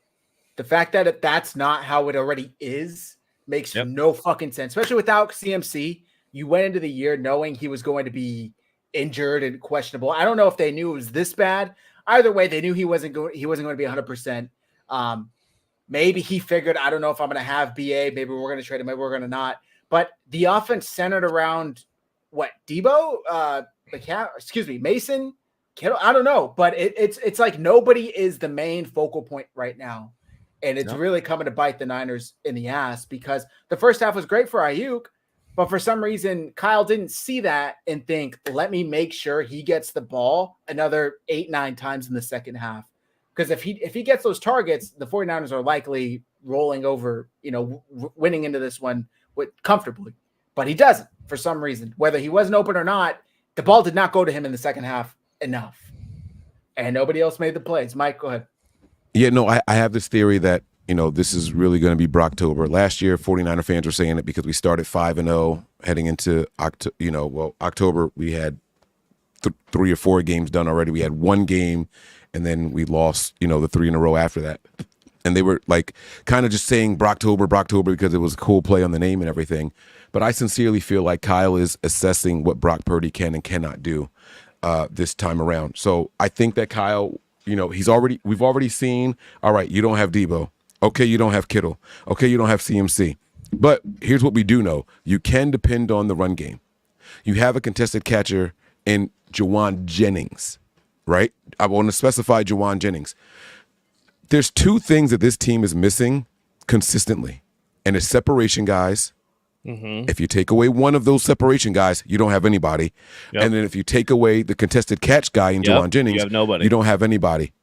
The fact that that's not how it already is makes no fucking sense, especially without CMC. You went into the year knowing he was going to be injured and questionable. I don't know if they knew it was this bad. Either way, they knew he wasn't going to be 100%. Maybe he figured, I don't know if I'm going to have BA. Maybe we're going to trade him. Maybe we're going to not. But the offense centered around what? Debo? Mason? Kittle? I don't know. But it's like nobody is the main focal point right now. And it's really coming to bite the Niners in the ass because the first half was great for Ayuk. But for some reason, Kyle didn't see that and think, let me make sure he gets the ball another 8-9 times in the second half. Because if he gets those targets, the 49ers are likely rolling over, winning into this one comfortably. But he doesn't for some reason. Whether he wasn't open or not, the ball did not go to him in the second half enough. And nobody else made the plays. Mike, go ahead. Yeah, no, I have this theory that, this is really going to be Brocktober. Last year, 49er fans were saying it because we started 5-0 heading into October. We had 3 or 4 games done already. We had 1 game, and then we lost, the 3 in a row after that. And they were like kind of just saying Brocktober because it was a cool play on the name and everything. But I sincerely feel like Kyle is assessing what Brock Purdy can and cannot do this time around. So I think that Kyle, we've already seen, all right, you don't have Debo. Okay, you don't have Kittle. Okay, you don't have CMC. But here's what we do know. You can depend on the run game. You have a contested catcher in Juwan Jennings, right? I want to specify Juwan Jennings. There's 2 things that this team is missing consistently, and it's separation guys. Mm-hmm. If you take away one of those separation guys, you don't have anybody. Yep. And then if you take away the contested catch guy in Juwan Jennings, you have nobody. You don't have anybody.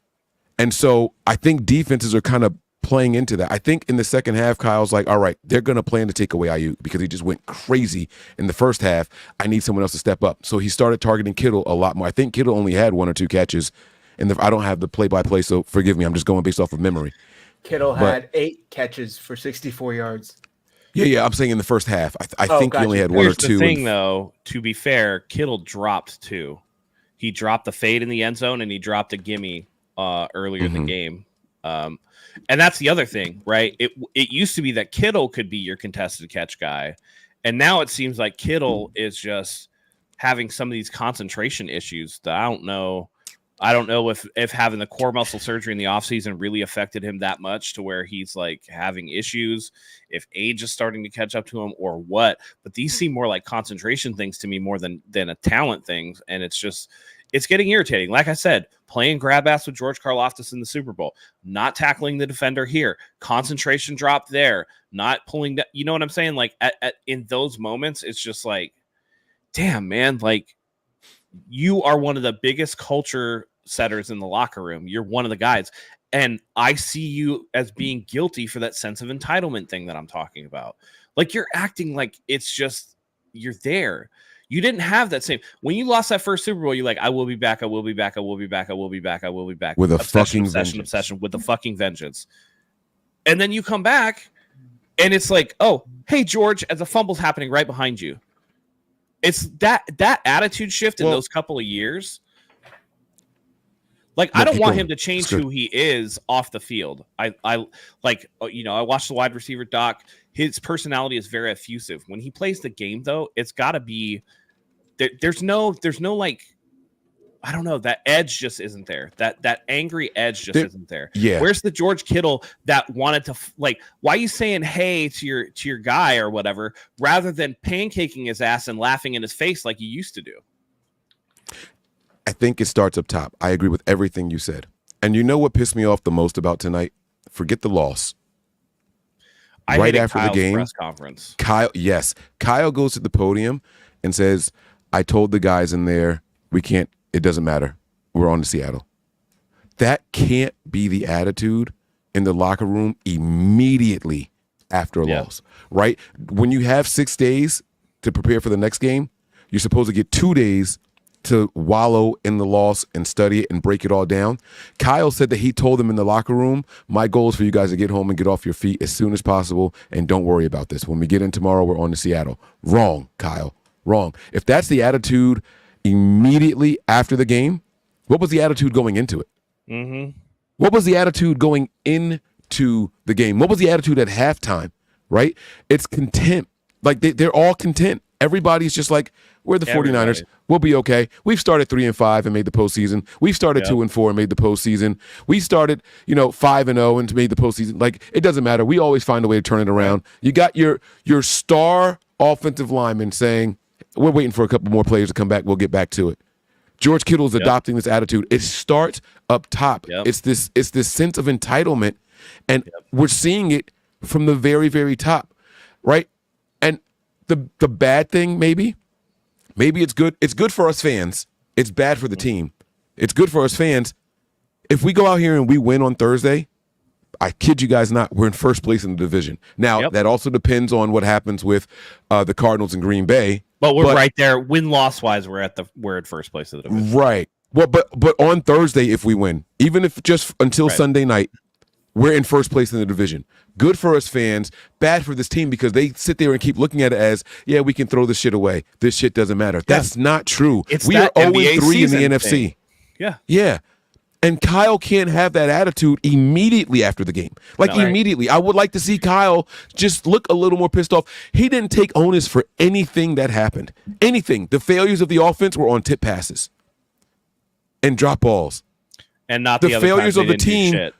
And so I think defenses are kind of playing into that. I think in the second half, Kyle's like, all right, they're going to plan to take away Ayuk because he just went crazy in the first half. I need someone else to step up. So he started targeting Kittle a lot more. I think Kittle only had 1 or 2 catches. And I don't have the play-by-play, so forgive me. I'm just going based off of memory. Kittle had 8 catches for 64 yards. Yeah. I'm saying in the first half. I think he only had 1 or 2. Here's the thing, though. To be fair, Kittle dropped 2. He dropped the fade in the end zone, and he dropped a gimme earlier in the game. And that's the other thing, right? It used to be that Kittle could be your contested catch guy. And now it seems like Kittle is just having some of these concentration issues that I don't know if having the core muscle surgery in the offseason really affected him that much to where he's like having issues, if age is starting to catch up to him or what. But these seem more like concentration things to me more than a talent thing. And it's getting irritating. Like I said, playing grab ass with George Karlaftis in the Super Bowl, not tackling the defender here, concentration drop there, not pulling that. You know what I'm saying? Like in those moments, it's just like, damn, man, like you are one of the biggest culture setters in the locker room. You're one of the guys. And I see you as being guilty for that sense of entitlement thing that I'm talking about. Like you're acting like it's just, you're there. You didn't have that same, when you lost that first Super Bowl, you're like, I will be back. I will be back. I will be back. I will be back. I will be back. With a fucking obsession with the fucking vengeance. And then you come back and it's like, oh, hey, George, as a fumble's happening right behind you. It's that attitude shift in those couple of years. Like, I don't want him to change who he is off the field. I watched the wide receiver doc. His personality is very effusive. When he plays the game, though, it's got to be there's no like, I don't know, that edge just isn't there. That angry edge just isn't there. Yeah. Where's the George Kittle that wanted to like? Why are you saying hey to your guy or whatever rather than pancaking his ass and laughing in his face like you used to do? I think it starts up top. I agree with everything you said. And you know what pissed me off the most about tonight? Forget the loss. Right after the game, press conference. Kyle goes to the podium and says, I told the guys in there, it doesn't matter. We're on to Seattle. That can't be the attitude in the locker room immediately after a loss, right? When you have 6 days to prepare for the next game, you're supposed to get 2 days to wallow in the loss and study it and break it all down. Kyle said that he told them in the locker room, my goal is for you guys to get home and get off your feet as soon as possible and don't worry about this. When we get in tomorrow, we're on to Seattle. Wrong, Kyle. Wrong. If that's the attitude immediately after the game, what was the attitude going into it? Mm-hmm. What was the attitude going into the game? What was the attitude at halftime, right? It's content. Like they're all content. Everybody's just like, we're the 49ers. We'll be okay. We've started 3-5 and made the postseason. We've started 2-4 and made the postseason. We started, 5-0 and made the postseason. Like, it doesn't matter. We always find a way to turn it around. You got your star offensive lineman saying, we're waiting for a couple more players to come back. We'll get back to it. George Kittle's adopting this attitude. It starts up top. It's this sense of entitlement, and we're seeing it from the very, very top, right? And the bad thing, maybe it's good. It's good for us fans. It's bad for the team. It's good for us fans. If we go out here and we win on Thursday, I kid you guys not, we're in first place in the division. Now, that also depends on what happens with the Cardinals in Green Bay. But we're right there. Win-loss wise, we're at first place of the division. Right. Well, but on Thursday, if we win, even if just until Sunday night, we're in first place in the division. Good for us fans, bad for this team because they sit there and keep looking at it as, we can throw this shit away. This shit doesn't matter. That's not true. We are 0-3 in the NFC. Yeah. Yeah. And Kyle can't have that attitude immediately after the game. Immediately. I would like to see Kyle just look a little more pissed off. He didn't take onus for anything that happened. Anything. The failures of the offense were on tip passes and drop balls. And not the failures of the team.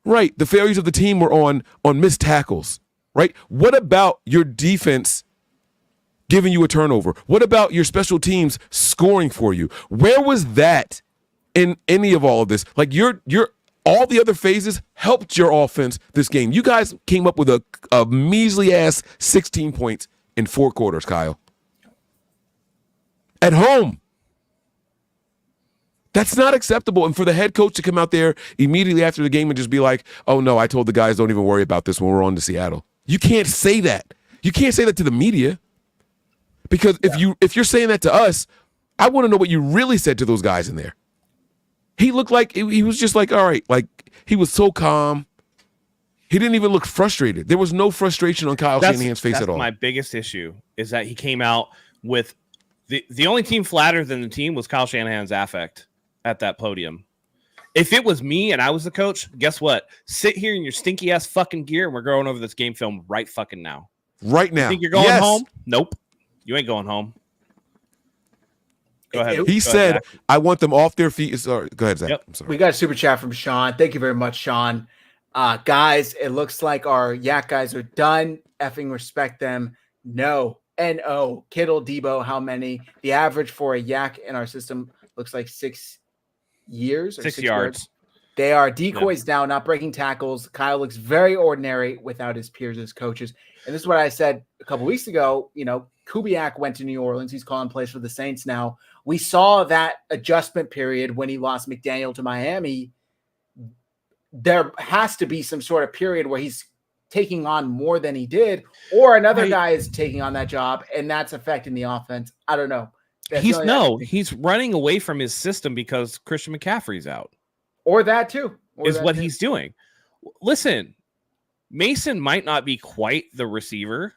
Right. The failures of the team were on missed tackles. Right? What about your defense giving you a turnover? What about your special teams scoring for you? Where was that in any of all of this? Like your all the other phases helped your offense this game. You guys came up with a measly ass 16 points in 4 quarters, Kyle. At home. That's not acceptable. And for the head coach to come out there immediately after the game and just be like, oh no, I told the guys don't even worry about this when we're on to Seattle. You can't say that. You can't say that to the media. Because if you're saying that to us, I want to know what you really said to those guys in there. He looked like he was just like, all right, like he was so calm. He didn't even look frustrated. There was no frustration on Kyle Shanahan's face at all. My biggest issue is that he came out with the only team flatter than the team was Kyle Shanahan's affect at that podium. If it was me and I was the coach, guess what? Sit here in your stinky ass fucking gear and we're going over this game film right fucking now. Right now. You think you're going home? Nope. You ain't going home. Go ahead. He said, Zach. I want them off their feet. Sorry. Go ahead, Zach. Yep. I'm sorry. We got a super chat from Sean. Thank you very much, Sean. Guys, it looks like our Yak guys are done. Effing respect them. No. N-O. Kittle, Debo, how many? The average for a Yak in our system looks like 6 years. Or 6 yards. They are decoys now, not breaking tackles. Kyle looks very ordinary without his peers as coaches. And this is what I said a couple weeks ago. Kubiak went to New Orleans. He's calling plays for the Saints now. We saw that adjustment period when he lost McDaniel to Miami. There has to be some sort of period where he's taking on more than he did, or another guy is taking on that job, and that's affecting the offense. I don't know. He's running away from his system because Christian McCaffrey's out. Or that too. He's doing. Listen, Mason might not be quite the receiver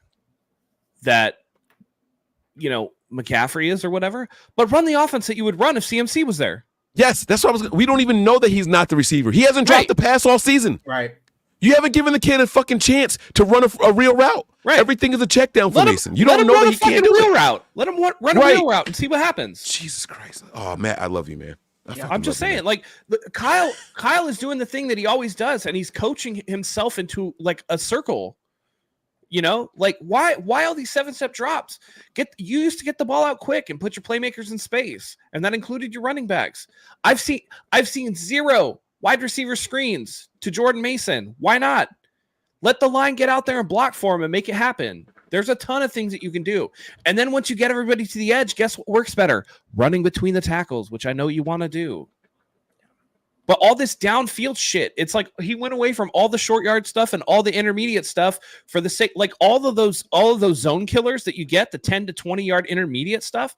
that McCaffrey is or whatever, but run the offense that you would run if CMC was there. Yes, that's what we don't even know that he's not the receiver. He hasn't dropped the pass all season. Right. You haven't given the kid a fucking chance to run a real route. Right. Everything is a check down for Mason. You don't know that he can't do real it. Route. Let him run a real route and see what happens. Jesus Christ. Oh, Matt, I love you, man. I'm just saying, Kyle is doing the thing that he always does, and he's coaching himself into like a circle. Why all these 7-step drops? You used to get the ball out quick and put your playmakers in space, and that included your running backs. I've seen 0 wide receiver screens to Jordan Mason. Why not? Let the line get out there and block for him and make it happen. There's a ton of things that you can do. And then once you get everybody to the edge, guess what works better? Running between the tackles, which I know you want to do. But all this downfield shit, it's like he went away from all the short yard stuff and all the intermediate stuff for the sake, like all of those zone killers that you get, the 10 to 20 yard intermediate stuff.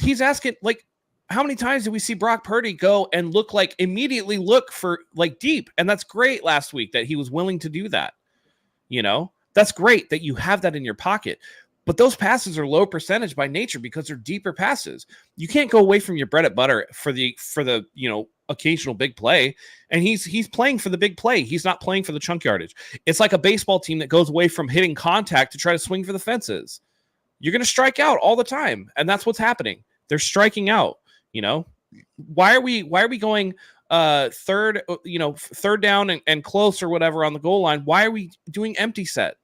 He's asking, like, how many times did we see Brock Purdy go and immediately look for like deep? And that's great last week that he was willing to do that. That's great that you have that in your pocket. But those passes are low percentage by nature because they're deeper passes. You can't go away from your bread and butter for the occasional big play. And he's playing for the big play. He's not playing for the chunk yardage. It's like a baseball team that goes away from hitting contact to try to swing for the fences. you're going to strike out all the time. And that's what's happening. They're striking out, Why are we going third down and close or whatever on the goal line? Why are we doing empty set?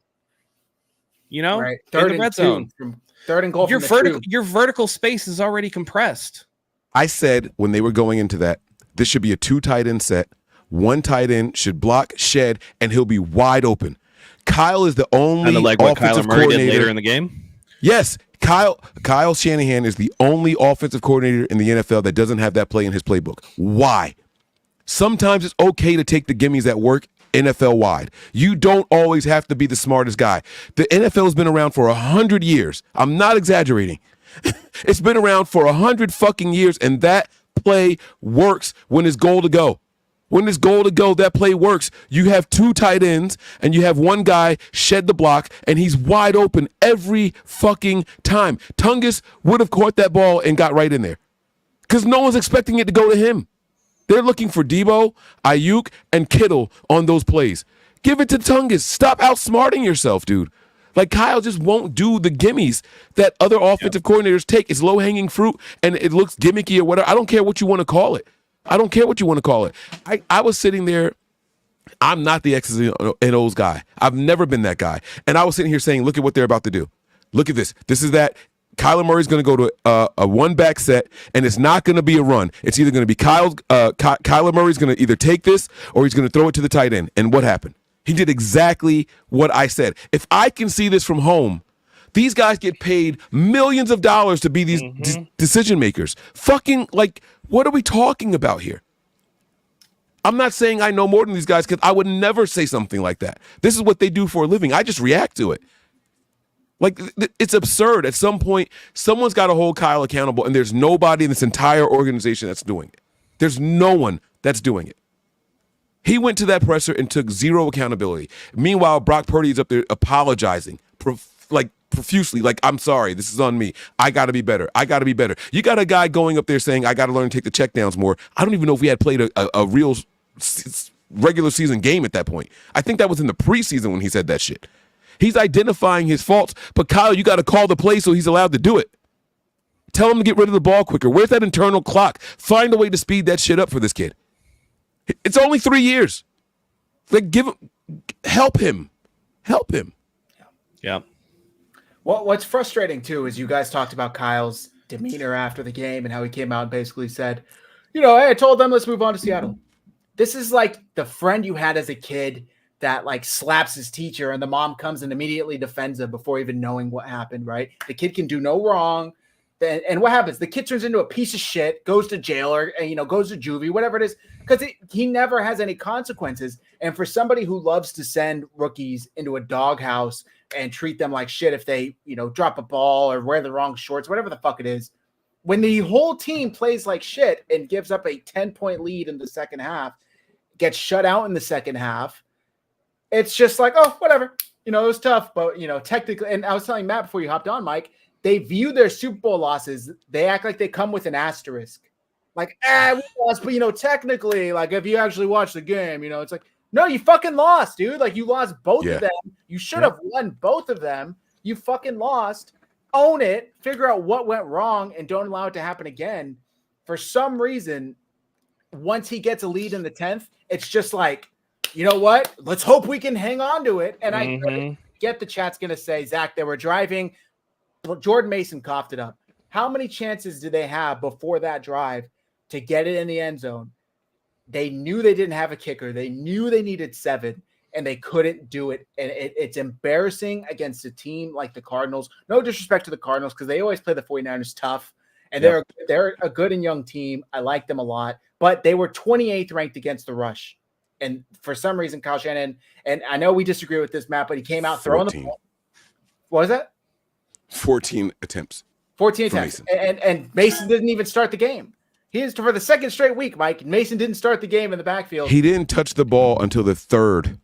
Right. Third in the red zone. Third and goal. Your vertical space is already compressed. I said when they were going into that, this should be a 2 tight end set. 1 tight end should block, shed, and he'll be wide open. Kyle is the only offensive coordinator did later in the game. Yes, Kyle Shanahan is the only offensive coordinator in the NFL that doesn't have that play in his playbook. Why? Sometimes it's okay to take the gimmies that work NFL wide. You don't always have to be the smartest guy. The NFL has been around for 100 years. I'm not exaggerating. It's been around for 100 fucking years, and that play works when it's goal to go. When it's goal to go, that play works. You have 2 tight ends, and you have 1 guy shed the block, and he's wide open every fucking time. Tungus would have caught that ball and got right in there because no one's expecting it to go to him. They're looking for Debo, Ayuk, and Kittle on those plays. Give it to Tungus. Stop outsmarting yourself, dude. Like, Kyle just won't do the gimmies that other offensive coordinators take. It's low-hanging fruit, and it looks gimmicky or whatever. I don't care what you want to call it. I was sitting there. I'm not the X's and O's guy. I've never been that guy. And I was sitting here saying, look at what they're about to do. Look at this. This is that. Kyler Murray's going to go to a 1-back set, and it's not going to be a run. It's either going to be Kyler Murray's going to either take this or he's going to throw it to the tight end. And what happened? He did exactly what I said. If I can see this from home, these guys get paid millions of dollars to be these decision makers. Fucking, like, what are we talking about here? I'm not saying I know more than these guys because I would never say something like that. This is what they do for a living. I just react to it. Like, it's absurd. At some point, someone's got to hold Kyle accountable, and there's nobody in this entire organization that's doing it. There's no one that's doing it. He went to that presser and took 0 accountability. Meanwhile, Brock Purdy is up there apologizing, profusely, like, I'm sorry, this is on me. I got to be better. You got a guy going up there saying, I got to learn to take the checkdowns more. I don't even know if we had played a real regular season game at that point. I think that was in the preseason when he said that shit. He's identifying his faults, but Kyle, you got to call the play so he's allowed to do it. Tell him to get rid of the ball quicker. Where's that internal clock? Find a way to speed that shit up for this kid. It's only 3 years. Like, help him. Yeah. Well, what's frustrating too is you guys talked about Kyle's demeanor after the game and how he came out and basically said, hey, I told them let's move on to Seattle. This is like the friend you had as a kid that like slaps his teacher and the mom comes and immediately defends him before even knowing what happened, right? The kid can do no wrong. And what happens? The kid turns into a piece of shit, goes to jail or, goes to juvie, whatever it is, because he never has any consequences. And for somebody who loves to send rookies into a doghouse and treat them like shit if they, drop a ball or wear the wrong shorts, whatever the fuck it is, when the whole team plays like shit and gives up a 10-point lead in the second half, gets shut out in the second half, it's just like, oh, whatever. It was tough, but, technically, and I was telling Matt before you hopped on, Mike, they view their Super Bowl losses. They act like they come with an asterisk. Like, we lost, but, technically, like, if you actually watch the game, it's like, no, you fucking lost, dude. Like, you lost both of them. You should have won both of them. You fucking lost. Own it. Figure out what went wrong and don't allow it to happen again. For some reason, once he gets a lead in the 10th, it's just like, you know what? Let's hope we can hang on to it. And I get the chat's going to say, Zach, they were driving. Jordan Mason coughed it up. How many chances did they have before that drive to get it in the end zone? They knew they didn't have a kicker. They knew they needed 7, and they couldn't do it. And it's embarrassing against a team like the Cardinals. No disrespect to the Cardinals because they always play the 49ers tough, and they're a good and young team. I like them a lot, but they were 28th ranked against the rush. And for some reason, Kyle Shanahan, and I know we disagree with this, Matt, but he came out throwing the ball. What was that? 14 attempts. 14 attempts. And Mason didn't even start the game. He is for the second straight week, Mike. Mason didn't start the game in the backfield. He didn't touch the ball until the third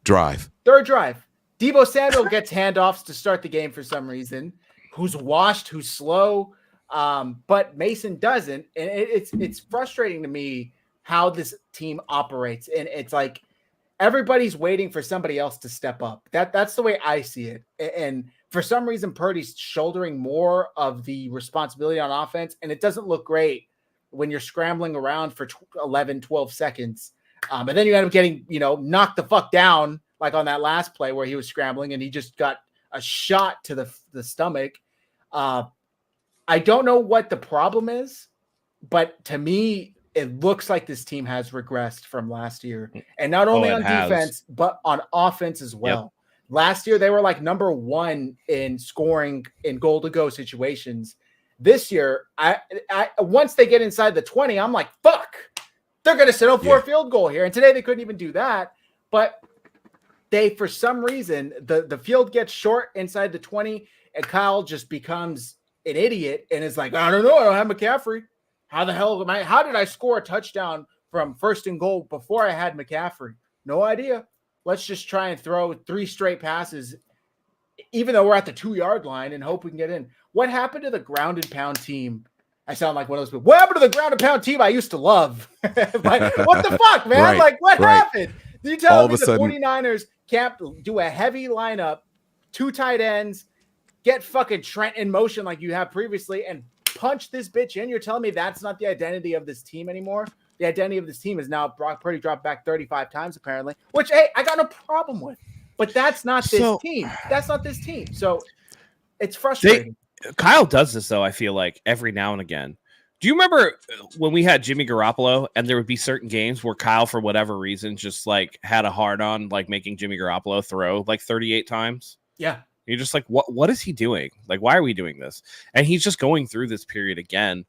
drive. Third drive. Debo Samuel gets handoffs to start the game for some reason. Who's washed, who's slow. But Mason doesn't. And it's frustrating to me how this team operates. And it's like everybody's waiting for somebody else to step up. That's the way I see it. And for some reason, Purdy's shouldering more of the responsibility on offense, and it doesn't look great when you're scrambling around for 11, 12 seconds. And then you end up getting, knocked the fuck down, like on that last play where he was scrambling and he just got a shot to the stomach. I don't know what the problem is, but to me, it looks like this team has regressed from last year. And not only on defense, but on offense as well. Yep. Last year, they were like number 1 in scoring in goal-to-go situations. This year, I once they get inside the 20, I'm like, fuck, they're going to settle for a field goal here. And today they couldn't even do that. But they, for some reason, the field gets short inside the 20, and Kyle just becomes an idiot and is like, I don't know, I don't have McCaffrey. How the hell how did I score a touchdown from 1st and goal before I had McCaffrey? No idea. Let's just try and throw 3 straight passes, even though we're at the 2-yard line, and hope we can get in. What happened to the ground and pound team? I sound like one of those people. What happened to the ground and pound team I used to love? Like, what the fuck, man? Right, like, what happened? You tell me the sudden, 49ers can't do a heavy lineup, 2 tight ends, get fucking Trent in motion like you have previously, and punch this bitch in? You're telling me that's not the identity of this team anymore? The identity of this team is now Brock Purdy dropped back 35 times, apparently, which, hey, I got no problem with. But that's not this team. That's not this team. So it's frustrating. Kyle does this, though, I feel like, every now and again. Do you remember when we had Jimmy Garoppolo and there would be certain games where Kyle, for whatever reason, just like had a hard on like making Jimmy Garoppolo throw like 38 times? Yeah. You're just like, what is he doing? Like, why are we doing this? And he's just going through this period again.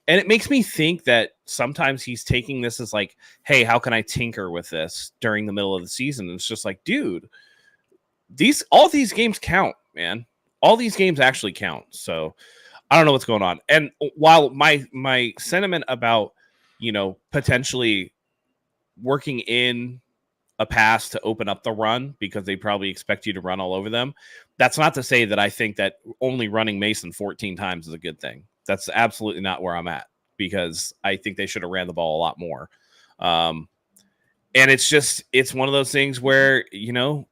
And it makes me think that sometimes he's taking this as like, hey, how can I tinker with this during the middle of the season? And it's just like, dude, all these games count, man. All these games actually count. So I don't know what's going on. And while my sentiment about, potentially working in a pass to open up the run because they probably expect you to run all over them, that's not to say that I think that only running Mason 14 times is a good thing. That's absolutely not where I'm at, because I think they should have ran the ball a lot more. And it's one of those things where,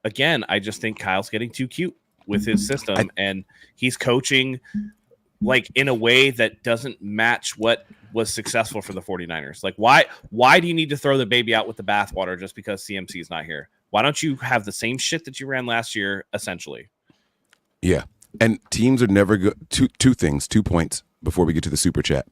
again, I just think Kyle's getting too cute with his system, and he's coaching like in a way that doesn't match what was successful for the 49ers. Like, why do you need to throw the baby out with the bathwater just because CMC is not here? Why don't you have the same shit that you ran last year, essentially? Yeah. And teams are never two things, 2 points before we get to the super chat.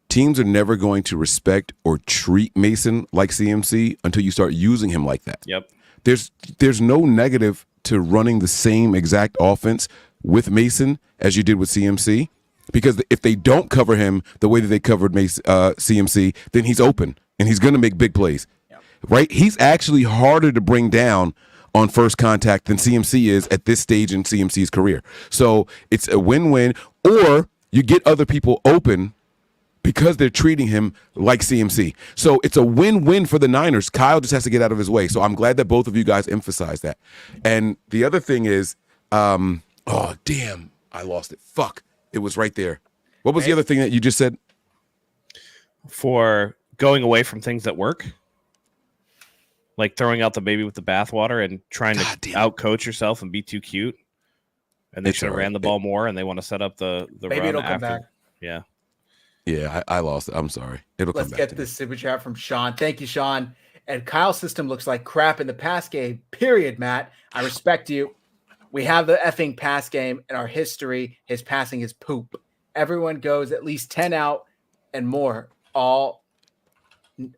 Teams are never going to respect or treat Mason like CMC until you start using him like that. Yep. There's no negative to running the same exact offense with Mason as you did with CMC, because if they don't cover him the way that they covered CMC, then he's open and he's going to make big plays. Yep. Right? He's actually harder to bring down on first contact than CMC is at this stage in CMC's career. So it's a win-win, or you get other people open because they're treating him like CMC. So it's a win-win for the Niners. Kyle just has to get out of his way. So I'm glad that both of you guys emphasize that. And the other thing is, oh, damn, I lost it. Fuck. It was right there. What was the other thing that you just said? For going away from things that work? Like throwing out the baby with the bathwater and trying to outcoach yourself and be too cute. And they should have ran the ball more, and they want to set up the maybe run it'll after. Come back. Yeah. Yeah, I lost it. I'm sorry. It'll come back. Let's get this super chat from Sean. Thank you, Sean. And Kyle's system looks like crap in the pass game, period, Matt. I respect you. We have the effing pass game in our history. His passing is poop. Everyone goes at least 10 out and more. All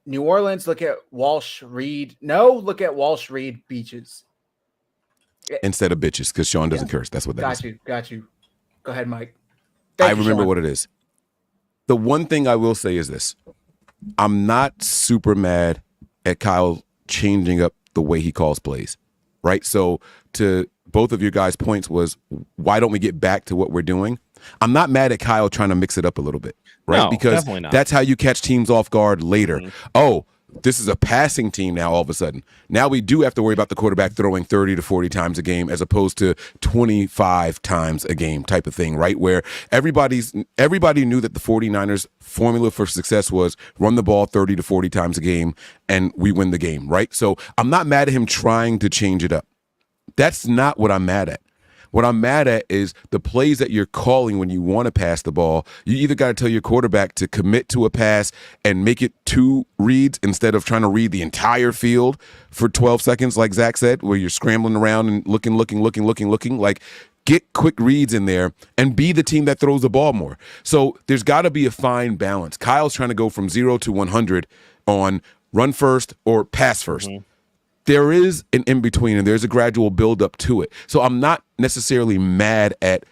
New Orleans, look at Walsh Reed. No, look at Walsh Reed Beaches. Instead of bitches, because Sean doesn't curse. That's what that is. Got you. Go ahead, Mike. I remember what it is. The one thing I will say is this. I'm not super mad at Kyle changing up the way he calls plays, right? So to both of your guys' points was, why don't we get back to what we're doing? I'm not mad at Kyle trying to mix it up a little bit, right? No, because that's how you catch teams off guard later. Mm-hmm. Oh, this is a passing team now all of a sudden. Now we do have to worry about the quarterback throwing 30 to 40 times a game as opposed to 25 times a game type of thing, right? Where everybody knew that the 49ers formula for success was run the ball 30 to 40 times a game and we win the game, right? So I'm not mad at him trying to change it up. That's not what I'm mad at. What I'm mad at is the plays that you're calling when you want to pass the ball. You either got to tell your quarterback to commit to a pass and make it 2 reads instead of trying to read the entire field for 12 seconds, like Zach said, where you're scrambling around and looking. Like, get quick reads in there and be the team that throws the ball more. So there's got to be a fine balance. Kyle's trying to go from 0 to 100 on run first or pass first. Mm-hmm. There is an in-between, and there's a gradual build-up to it. So I'm not necessarily mad at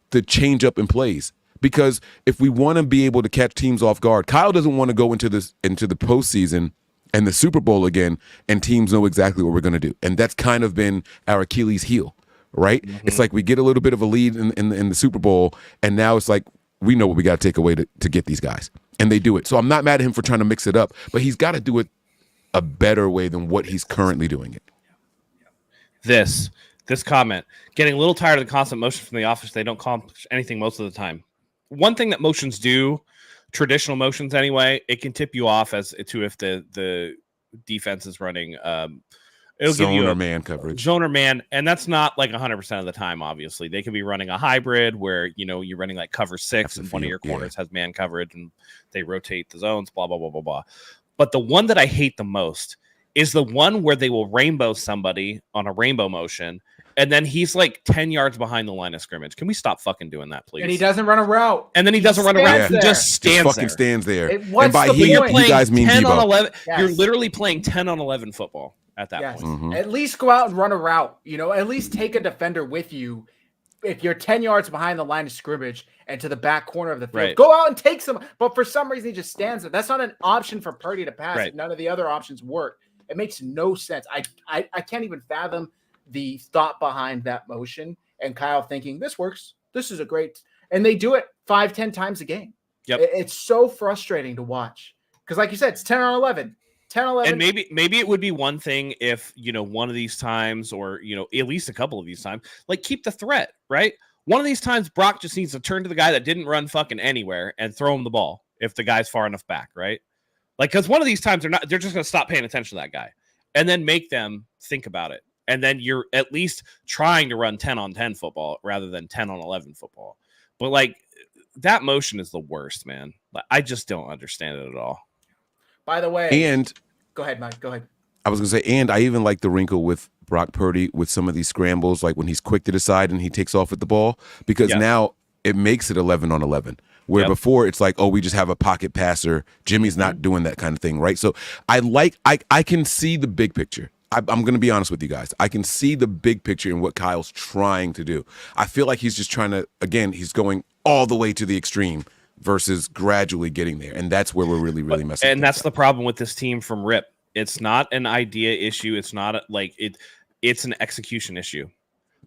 the change-up in plays, because if we want to be able to catch teams off guard, Kyle doesn't want to go into the postseason and the Super Bowl again, and teams know exactly what we're going to do. And that's kind of been our Achilles heel, right? Mm-hmm. It's like we get a little bit of a lead in the Super Bowl, and now it's like we know what we got to take away to get these guys. And they do it. So I'm not mad at him for trying to mix it up, but he's got to do it a better way than what he's currently doing it. This comment, getting a little tired of the constant motion from the offense. They don't accomplish anything most of the time. One thing that motions do, traditional motions anyway, it can tip you off as to if the defense is running it'll zone give you or man coverage. Zone or man, and that's not like 100% of the time, obviously. They could be running a hybrid where, you're running like cover 6 and one of your corners has man coverage and they rotate the zones, blah, blah, blah, blah, blah. But the one that I hate the most is the one where they will rainbow somebody on a rainbow motion, and then he's like 10 yards behind the line of scrimmage. Can we stop fucking doing that, please? And he doesn't run a route. And then he doesn't run a route. He just stands there. And by he, you guys mean 10 Debo. on 11. Yes. You're literally playing 10 on 11 football at that point. Mm-hmm. At least go out and run a route. At least take a defender with you. If you're 10 yards behind the line of scrimmage and to the back corner of the field, go out and take some. But for some reason, he just stands there. That's not an option for Purdy to pass. Right. None of the other options work. It makes no sense. I can't even fathom the thought behind that motion. And Kyle thinking, this works. This is a great. And they do it 5-10 times a game. Yep. It's so frustrating to watch. Because like you said, it's 10 on 11. 10, 11. And maybe it would be one thing if, one of these times or, at least a couple of these times, like keep the threat, right? One of these times, Brock just needs to turn to the guy that didn't run fucking anywhere and throw him the ball if the guy's far enough back, right? Like, because one of these times they're just going to stop paying attention to that guy and then make them think about it. And then you're at least trying to run 10 on 10 football rather than 10 on 11 football. But like that motion is the worst, man. I just don't understand it at all. By the way, and go ahead, Mike. Go ahead. I was going to say, and I even like the wrinkle with Brock Purdy with some of these scrambles, like when he's quick to the side and he takes off with the ball, because now it makes it 11 on 11. Where before it's like, oh, we just have a pocket passer. Jimmy's not doing that kind of thing, right? So I can see the big picture. I'm going to be honest with you guys. I can see the big picture in what Kyle's trying to do. I feel like he's just trying to, again, he's going all the way to the extreme versus gradually getting there. And that's where we're really messing up. And that's the problem with this team from RIP. It's not an idea issue. It's not it's an execution issue.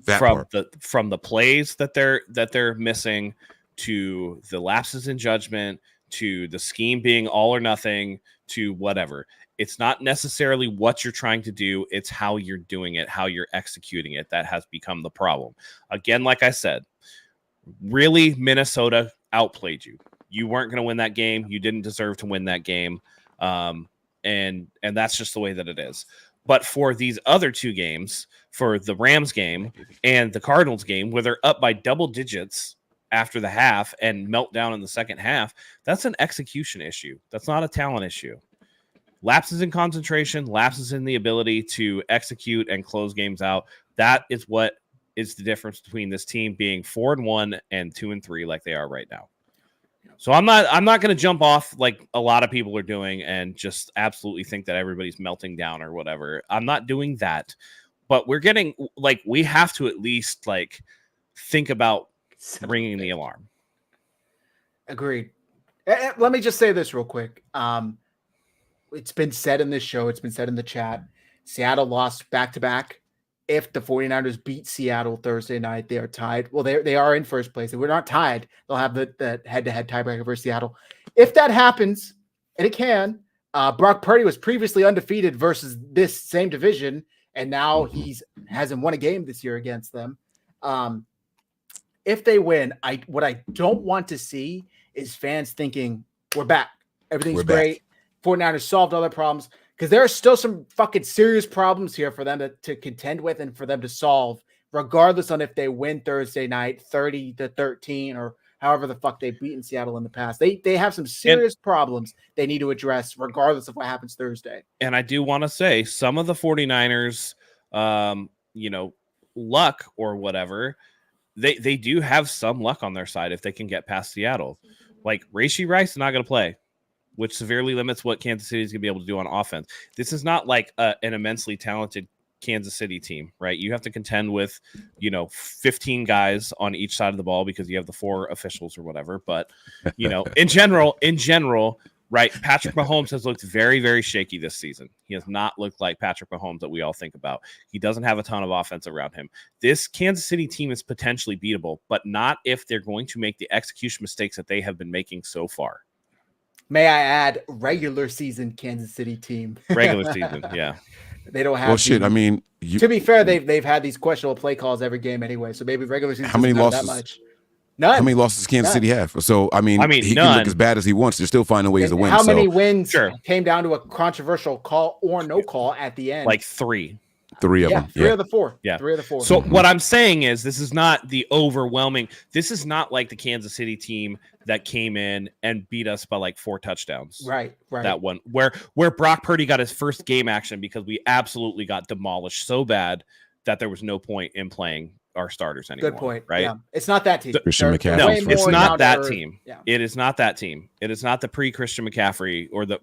From the plays that they're missing, to the lapses in judgment, to the scheme being all or nothing, to whatever. It's not necessarily what you're trying to do. It's how you're doing it, how you're executing it. That has become the problem. Again, like I said, really, Minnesota outplayed you. You weren't going to win that game. You didn't deserve to win that game. And that's just the way that it is. But for these other two games, for the Rams game and the Cardinals game, where they're up by double digits after the half and melt down in the second half, that's an execution issue. That's not a talent issue. Lapses in concentration, lapses in the ability to execute and close games out. That is what is the difference between this team being 4-1 and 2-3 like they are right now. So I'm not going to jump off like a lot of people are doing and just absolutely think that everybody's melting down or whatever. I'm not doing that. But we're getting we have to at least think about ringing the alarm. Agreed. Let me just say this real quick. It's been said in this show. It's been said in the chat. Seattle lost back-to-back. If the 49ers beat Seattle Thursday night, they are tied. Well, they are in first place. If we're not tied, they'll have the head-to-head tiebreaker versus Seattle. If that happens, and it can, Brock Purdy was previously undefeated versus this same division, and now he hasn't won a game this year against them. If they win, what I don't want to see is fans thinking, we're back. Everything's great. 49ers solved all their problems. Because there are still some fucking serious problems here for them to contend with and for them to solve regardless on if they win Thursday night 30-13 or however the fuck they've beaten Seattle in the past. They have some serious problems they need to address regardless of what happens Thursday. And I do want to say some of the 49ers, luck or whatever, they do have some luck on their side if they can get past Seattle. Like Rashee Rice is not going to play, which severely limits what Kansas City is going to be able to do on offense. This is not like an immensely talented Kansas City team, right? You have to contend with, 15 guys on each side of the ball because you have the 4 officials or whatever. But, in general, right, Patrick Mahomes has looked very, very shaky this season. He has not looked like Patrick Mahomes that we all think about. He doesn't have a ton of offense around him. This Kansas City team is potentially beatable, but not if they're going to make the execution mistakes that they have been making so far. May I add, regular season Kansas City team. Regular season, yeah. They don't have. Well, shit. I mean, to be fair, they've had these questionable play calls every game anyway. So maybe regular season. How many losses? That much. None. How many losses does Kansas City have? So I mean he can look as bad as he wants. They're still finding ways to win. How many wins came down to a controversial call or no call at the end? Like 3. 3 of them. 3 of the 4. Yeah. 3 of the 4. So what I'm saying is this is not the overwhelming. This is not like the Kansas City team that came in and beat us by like 4 touchdowns. Right. That one where Brock Purdy got his first game action because we absolutely got demolished so bad that there was no point in playing our starters anymore. Good point. Right. Yeah. It's not that team. Christian McCaffrey. No, it's not that team. Yeah. It is not that team. It is not the pre-Christian McCaffrey or the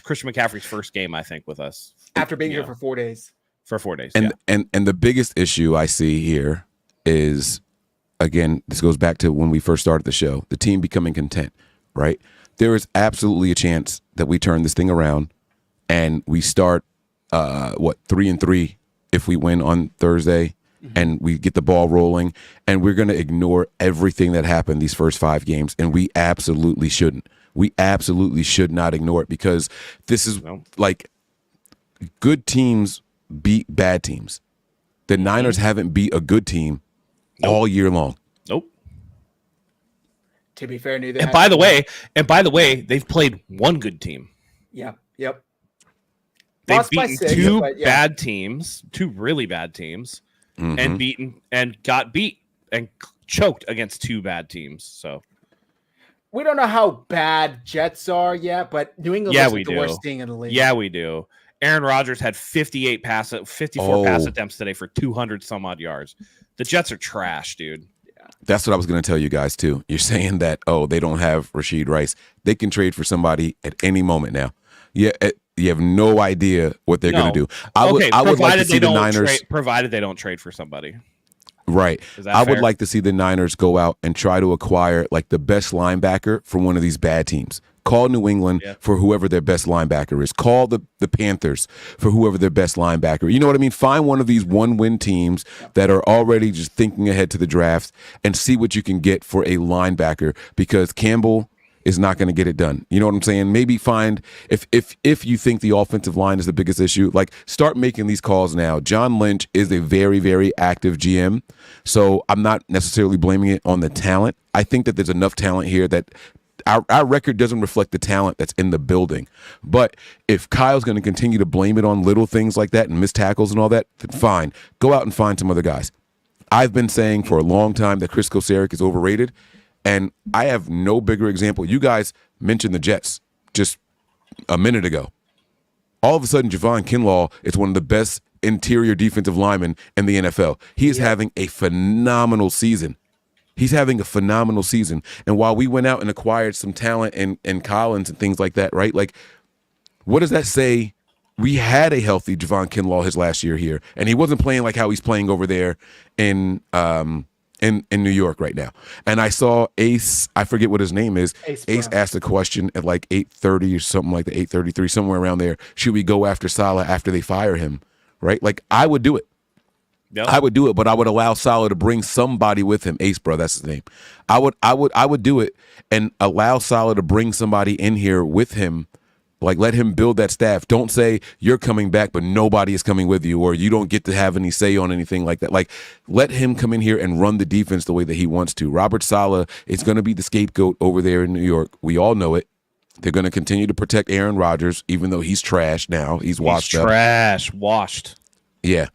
Christian McCaffrey's first game, I think, with us. After being here for 4 days. For 4 days. And the biggest issue I see here is, again, this goes back to when we first started the show, the team becoming content, right? There is absolutely a chance that we turn this thing around and we start 3-3 if we win on Thursday and we get the ball rolling, and we're going to ignore everything that happened these first 5 games, and we absolutely shouldn't. We absolutely should not ignore it, because this is like good teams beat bad teams. The Niners haven't beat a good team all year long. Nope. To be fair, and by the way, they've played one good team. Yeah. Yep. They've beaten 2 bad teams, 2 really bad teams, and got beat and choked against 2 bad teams. So we don't know how bad Jets are yet, but New England is the worst team in the league. Yeah, we do. Aaron Rodgers had 54 pass attempts today for 200 some odd yards. The Jets are trash, dude. Yeah. That's what I was going to tell you guys too. You're saying that, they don't have Rashee Rice. They can trade for somebody at any moment now. Yeah, you have no idea what they're going to do. I would like to see the Niners, provided they don't trade for somebody. Right. I would like to see the Niners go out and try to acquire like the best linebacker for one of these bad teams. Call New England for whoever their best linebacker is. Call the Panthers for whoever their best linebacker. You know what I mean? Find one of these 1-win teams that are already just thinking ahead to the draft and see what you can get for a linebacker, because Campbell is not going to get it done. You know what I'm saying? Maybe find, if you think the offensive line is the biggest issue, like start making these calls now. John Lynch is a very, very active GM, so I'm not necessarily blaming it on the talent. I think that there's enough talent here that our record doesn't reflect the talent that's in the building. But if Kyle's going to continue to blame it on little things like that and missed tackles and all that, then fine. Go out and find some other guys. I've been saying for a long time that Chris Kosaric is overrated, and I have no bigger example. You guys mentioned the Jets just a minute ago. All of a sudden, Javon Kinlaw is one of the best interior defensive linemen in the NFL. He is having a phenomenal season. He's having a phenomenal season. And while we went out and acquired some talent in Collins and things like that, right? Like, what does that say? We had a healthy Javon Kinlaw his last year here, and he wasn't playing like how he's playing over there in New York right now. And I saw Ace, I forget what his name is. Ace asked a question at like 8:30 or something like that, 8:33, somewhere around there. Should we go after Saleh after they fire him? Right? Like, I would do it. Yep. I would do it, but I would allow Saleh to bring somebody with him. Ace, bro, that's his name. I would do it and allow Saleh to bring somebody in here with him. Like, let him build that staff. Don't say you're coming back, but nobody is coming with you, or you don't get to have any say on anything like that. Like, let him come in here and run the defense the way that he wants to. Robert Saleh is going to be the scapegoat over there in New York. We all know it. They're going to continue to protect Aaron Rodgers, even though he's trash now. He's washed up. Washed. Yeah.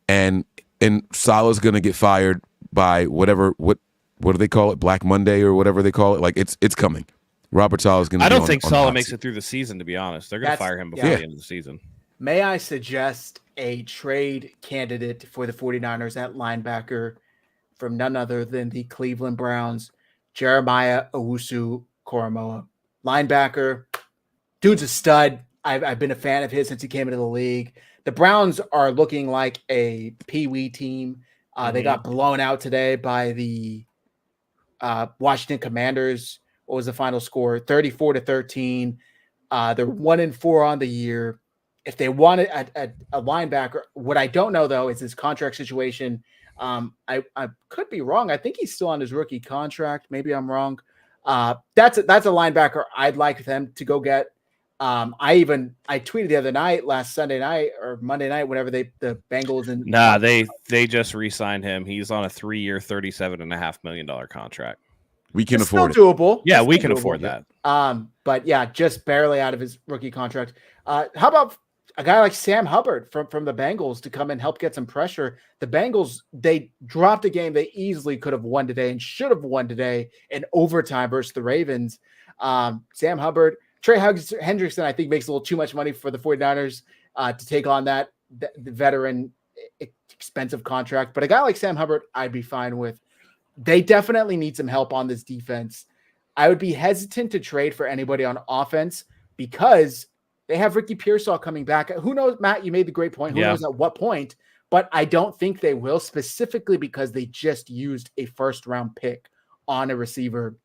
And and Salah's going to get fired by what do they call it? Black Monday or whatever they call it. Like it's coming. Robert Salah's going to. I don't think Salah makes it through the season. To be honest, they're going to fire him before the end of the season. May I suggest a trade candidate for the 49ers at linebacker from none other than the Cleveland Browns, Jeremiah Owusu-Koramoah. Linebacker, dude's a stud. I've been a fan of his since he came into the league. The Browns are looking like a peewee team. They got blown out today by the Washington Commanders. What was the final score? 34-13. They're 1-4 on the year. If they wanted a linebacker, what I don't know though is his contract situation. I could be wrong. I think he's still on his rookie contract. Maybe I'm wrong. That's a linebacker I'd like them to go get. I tweeted the other night, last Sunday night or Monday night, whenever the Bengals and they just re-signed him. He's on a 3-year, $37.5 million contract. We can afford it. Doable. Yeah, we can afford that. But yeah, just barely out of his rookie contract. How about a guy like Sam Hubbard from the Bengals to come and help get some pressure? The Bengals, they dropped a game they easily could have won today and should have won today in overtime versus the Ravens. Sam Hubbard, Trey Hendrickson, I think makes a little too much money for the 49ers to take on the veteran expensive contract. But a guy like Sam Hubbard, I'd be fine with. They definitely need some help on this defense. I would be hesitant to trade for anybody on offense because they have Ricky Pearsall coming back. Who knows, Matt, you made the great point. Who knows at what point? But I don't think they will, specifically because they just used a first-round pick on a receiver.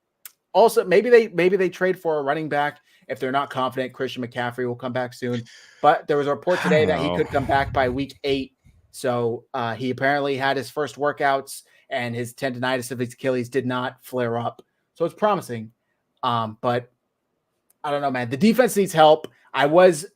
Also, maybe they trade for a running back if they're not confident Christian McCaffrey will come back soon. But there was a report today that he could come back by week 8. So he apparently had his first workouts and his tendonitis of his Achilles did not flare up. So it's promising. But I don't know, man. The defense needs help. I was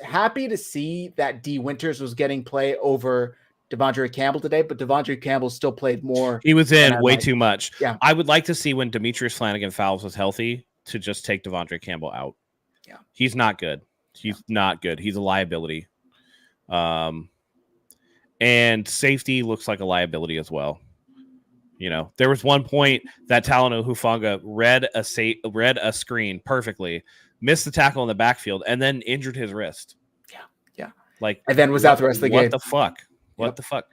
happy to see that D Winters was getting play over Devondre Campbell today, but Devondre Campbell still played more. He was in way too much. Yeah. I would like to see when Demetrius Flannigan-Fowles was healthy to just take Devondre Campbell out. Yeah. He's not good. He's not good. He's a liability. And safety looks like a liability as well. You know, there was one point that Talanoa Hufanga read a screen perfectly, missed the tackle in the backfield, and then injured his wrist. Yeah. Like, and then was out the rest of the game. What the fuck? What the fuck?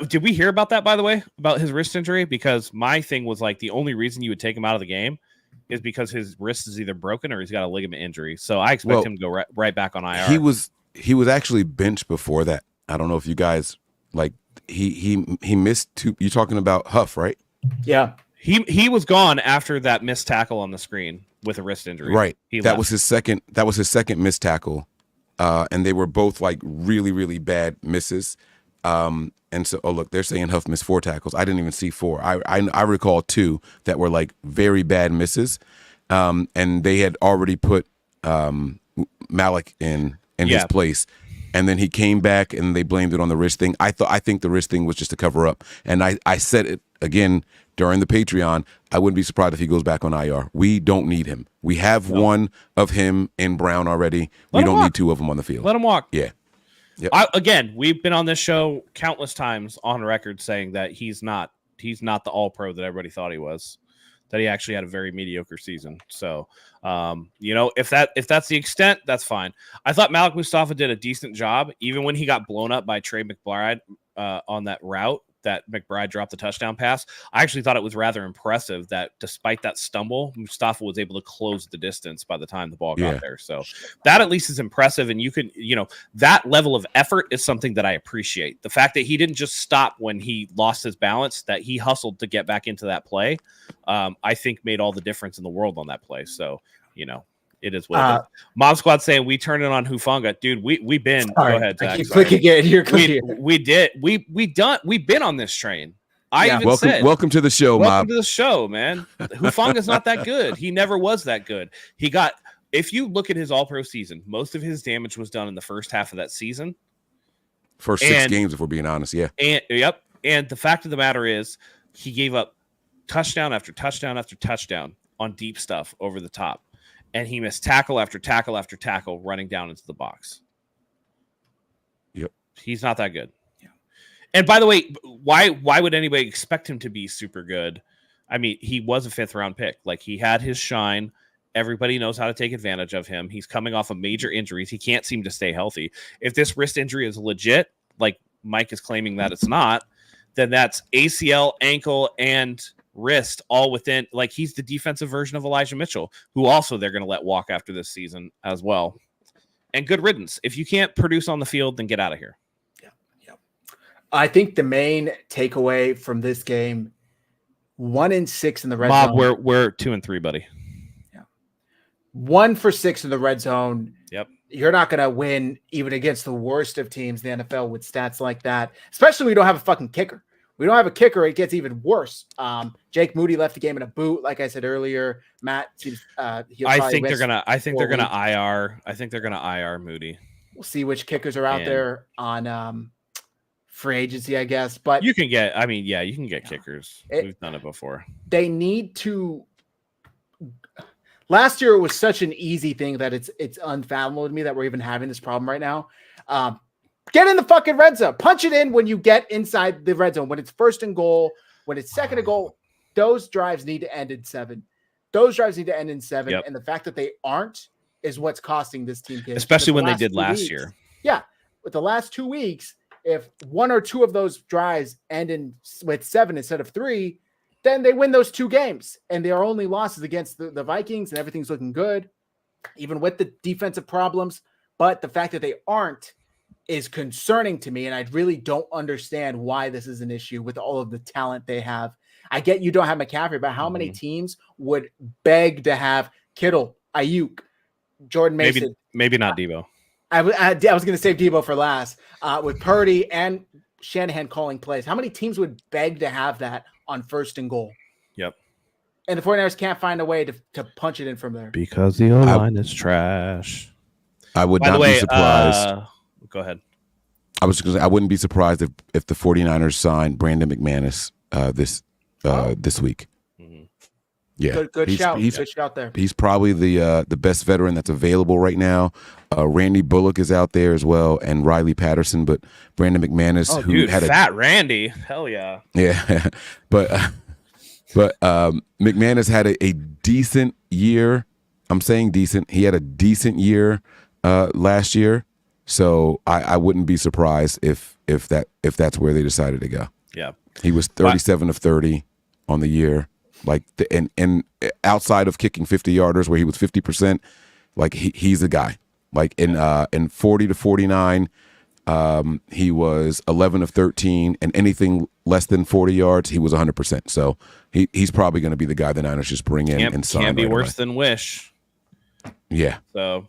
Did we hear about that, by the way, about his wrist injury? Because my thing was like the only reason you would take him out of the game is because his wrist is either broken or he's got a ligament injury. So I expect him to go right back on IR. He was actually benched before that. I don't know if you guys like he missed 2. You're talking about Huff, right? Yeah. He was gone after that missed tackle on the screen with a wrist injury. Right. That was his second missed tackle. And they were both like really, really bad misses. And so, look, they're saying Huff missed 4 tackles. I didn't even see 4. I recall 2 that were like very bad misses. And they had already put Malik in his place. And then he came back and they blamed it on the wrist thing. I think the wrist thing was just a cover up. And I said it again during the Patreon. I wouldn't be surprised if he goes back on IR. We don't need him. We have one of him in Brown already. We don't need 2 of them on the field. Let him walk. Yeah. Yep. Again, we've been on this show countless times on record saying that he's not the all-pro that everybody thought he was, that he actually had a very mediocre season. So, you know, if that's the extent, that's fine. I thought Malik Mustafa did a decent job, even when he got blown up by Trey McBride on that route that McBride dropped the touchdown pass. I actually thought it was rather impressive that despite that stumble, Mustafa was able to close the distance by the time the ball got there. So that at least is impressive. And you can, you know, that level of effort is something that I appreciate. The fact that he didn't just stop when he lost his balance, that he hustled to get back into that play, I think made all the difference in the world on that play. So, you know, it is what it is. Mob Squad saying we turn it on Hufanga, dude. We've been. Go ahead, Zach. Keep clicking it here. We did. We've been on this train. Welcome to the show, welcome Mob. to the show, man. Hufanga's not that good. He never was that good. If you look at his All-Pro season, most of his damage was done in the first half of that season. First 6 games, if we're being honest, yeah. And the fact of the matter is, he gave up touchdown after touchdown after touchdown on deep stuff over the top. And he missed tackle after tackle after tackle running down into the box. Yep. He's not that good. Yeah. And by the way, why would anybody expect him to be super good? I mean, he was a 5th round pick. Like, he had his shine. Everybody knows how to take advantage of him. He's coming off of major injuries. He can't seem to stay healthy. If this wrist injury is legit, like Mike is claiming that it's not, then that's ACL, ankle, and wrist all within. Like, he's the defensive version of Elijah Mitchell, who also they're going to let walk after this season as well. And good riddance. If you can't produce on the field, then get out of here. Yeah. I think the main takeaway from this game, 1-6 in the red zone. We're 2-3, buddy. 1 for 6 in the red zone. Yep. You're not going to win even against the worst of teams in the NFL with stats like that, especially when we don't have a fucking kicker. We don't have a kicker. It gets even worse. Jake Moody left the game in a boot. Like I said earlier, Matt seems, I think they're going to IR Moody. We'll see which kickers are out there on free agency, I guess, but you can get kickers. We've done it before. They need to. Last year, it was such an easy thing that it's unfathomable to me that we're even having this problem right now. Get in the fucking red zone. Punch it in when you get inside the red zone. When it's 1st and goal, when it's 2nd and goal, those drives need to end in 7. Yep. And the fact that they aren't is what's costing this team. Especially when they did last year. Yeah. With the last 2 weeks, if 1 or 2 of those drives end with 7 instead of 3, then they win those 2 games, and their only losses against the Vikings, and everything's looking good, even with the defensive problems. But the fact that they aren't is concerning to me, and I really don't understand why this is an issue with all of the talent they have. I get you don't have McCaffrey, but how many teams would beg to have Kittle, Ayuk, Jordan Mason? Maybe not Debo. I was going to save Debo for last. With Purdy and Shanahan calling plays, how many teams would beg to have that on 1st and goal? Yep. And the 49ers can't find a way to punch it in from there. Because the O-line is trash. I would not be surprised. Go ahead. I was going to say, I wouldn't be surprised if the 49ers signed Brandon McManus this week. Mm-hmm. Yeah. Good shout. Good shout there. He's probably the best veteran that's available right now. Randy Bullock is out there as well, and Riley Patterson, but Brandon McManus, had fat Randy. Hell yeah. Yeah. But McManus had a decent year. I'm saying decent. He had a decent year last year. So I wouldn't be surprised if that's where they decided to go. Yeah. He was 37 of 30 on the year. Like and outside of kicking 50-yarders where he was 50%, like he's the guy. Like in 40 to 49, he was 11 of 13, and anything less than 40 yards, he was 100%. So he's probably going to be the guy the Niners just bring in and sign. Can't be worse than Wish. Yeah. So,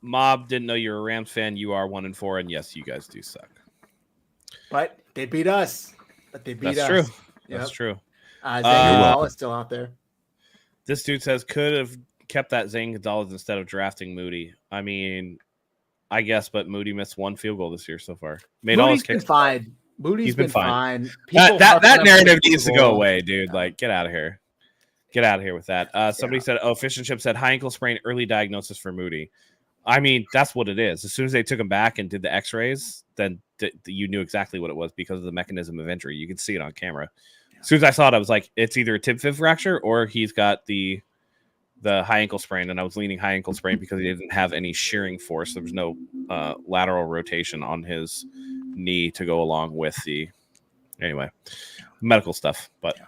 Mob, didn't know you were a Rams fan. You are 1-4, and yes, you guys do suck. But they beat us. That's true. Yep. That's true. Zane Gonzalez is still out there. This dude says could have kept that Zane Gonzalez instead of drafting Moody. I mean, I guess, but Moody missed 1 field goal this year so far. Moody's been fine. Moody's been fine. That narrative needs to go away, dude. Like, get out of here. Get out of here with that. Somebody said, Fish and Chip said high ankle sprain, early diagnosis for Moody. I mean, that's what it is. As soon as they took him back and did the x-rays, then you knew exactly what it was because of the mechanism of injury. You could see it on camera. As soon as I saw it, I was like, it's either a tib fib fracture or he's got the high ankle sprain. And I was leaning high ankle sprain because he didn't have any shearing force. There was no lateral rotation on his knee to go along with the medical stuff. But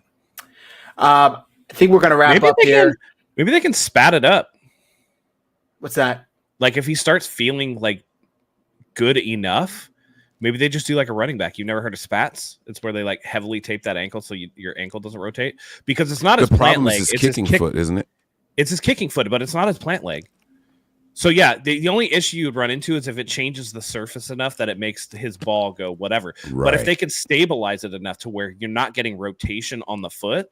I think we're going to wrap up here. Maybe they can spat it up. What's that? Like if he starts feeling like good enough, maybe they just do like a running back. You've never heard of spats? It's where they like heavily tape that ankle so your ankle doesn't rotate because it's not his plant leg. It's his kicking foot, isn't it? It's his kicking foot, but it's not his plant leg. So yeah, the only issue you would run into is if it changes the surface enough that it makes his ball go whatever. Right. But if they can stabilize it enough to where you're not getting rotation on the foot,